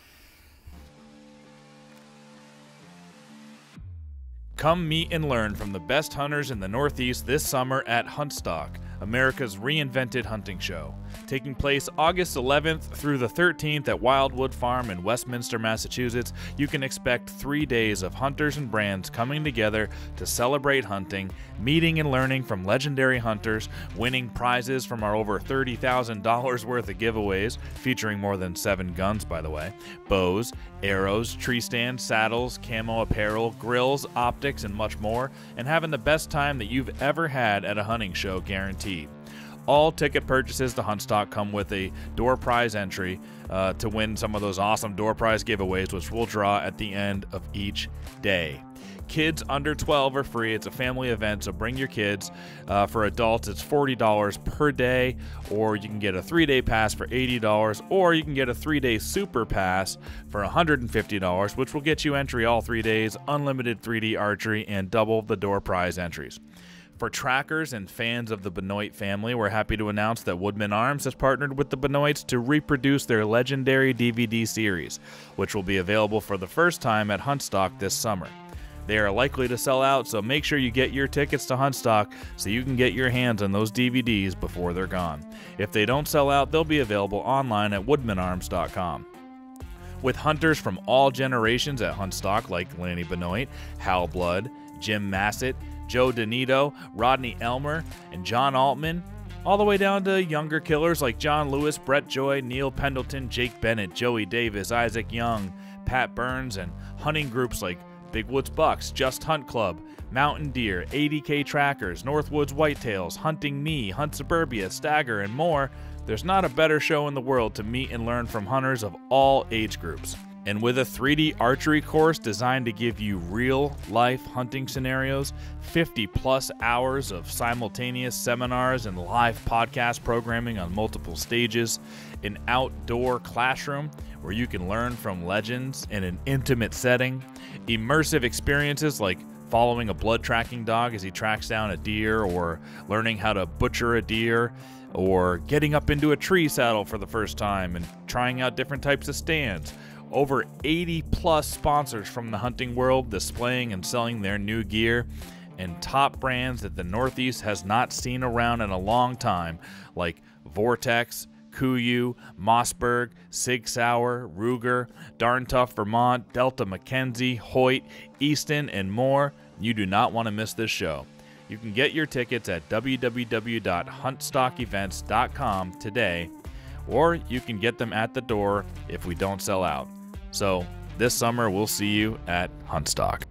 Come meet and learn from the best hunters in the Northeast this summer at Huntstock, America's reinvented hunting show. Taking place August 11th through the 13th at Wildwood Farm in Westminster, Massachusetts, you can expect 3 days of hunters and brands coming together to celebrate hunting, meeting and learning from legendary hunters, winning prizes from our over $30,000 worth of giveaways, featuring more than 7 guns, by the way, bows, arrows, tree stands, saddles, camo apparel, grills, optics, and much more, and having the best time that you've ever had at a hunting show guaranteed. All ticket purchases to Huntstock come with a door prize entry to win some of those awesome door prize giveaways, which we'll draw at the end of each day. Kids under 12 are free. It's a family event, so bring your kids. For adults, it's $40 per day, or you can get a 3-day pass for $80, or you can get a 3-day super pass for $150, which will get you entry all 3 days, unlimited 3D archery, and double the door prize entries. For trackers and fans of the Benoit family, we're happy to announce that Woodman Arms has partnered with the Benoits to reproduce their legendary DVD series, which will be available for the first time at Huntstock this summer. They are likely to sell out, so make sure you get your tickets to Huntstock so you can get your hands on those DVDs before they're gone. If they don't sell out, they'll be available online at woodmanarms.com. With hunters from all generations at Huntstock like Lanny Benoit, Hal Blood, Jim Massett, Joe Donito, Rodney Elmer, and John Altman, all the way down to younger killers like John Lewis, Brett Joy, Neil Pendleton, Jake Bennett, Joey Davis, Isaac Young, Pat Burns, and hunting groups like Big Woods Bucks, Just Hunt Club, Mountain Deer, 80K Trackers, Northwoods Whitetails, Hunting Me, Hunt Suburbia, Stagger, and more. There's not a better show in the world to meet and learn from hunters of all age groups. And with a 3D archery course designed to give you real-life hunting scenarios, 50-plus hours of simultaneous seminars and live podcast programming on multiple stages, an outdoor classroom where you can learn from legends in an intimate setting, immersive experiences like following a blood tracking dog as he tracks down a deer, or learning how to butcher a deer, or getting up into a tree saddle for the first time and trying out different types of stands. Over 80-plus sponsors from the hunting world displaying and selling their new gear, and top brands that the Northeast has not seen around in a long time, like Vortex, Kuiu, Mossberg, Sig Sauer, Ruger, Darn Tough Vermont, Delta Mackenzie, Hoyt, Easton, and more. You do not want to miss this show. You can get your tickets at www.huntstockevents.com today, or you can get them at the door if we don't sell out. So this summer, we'll see you at Huntstock.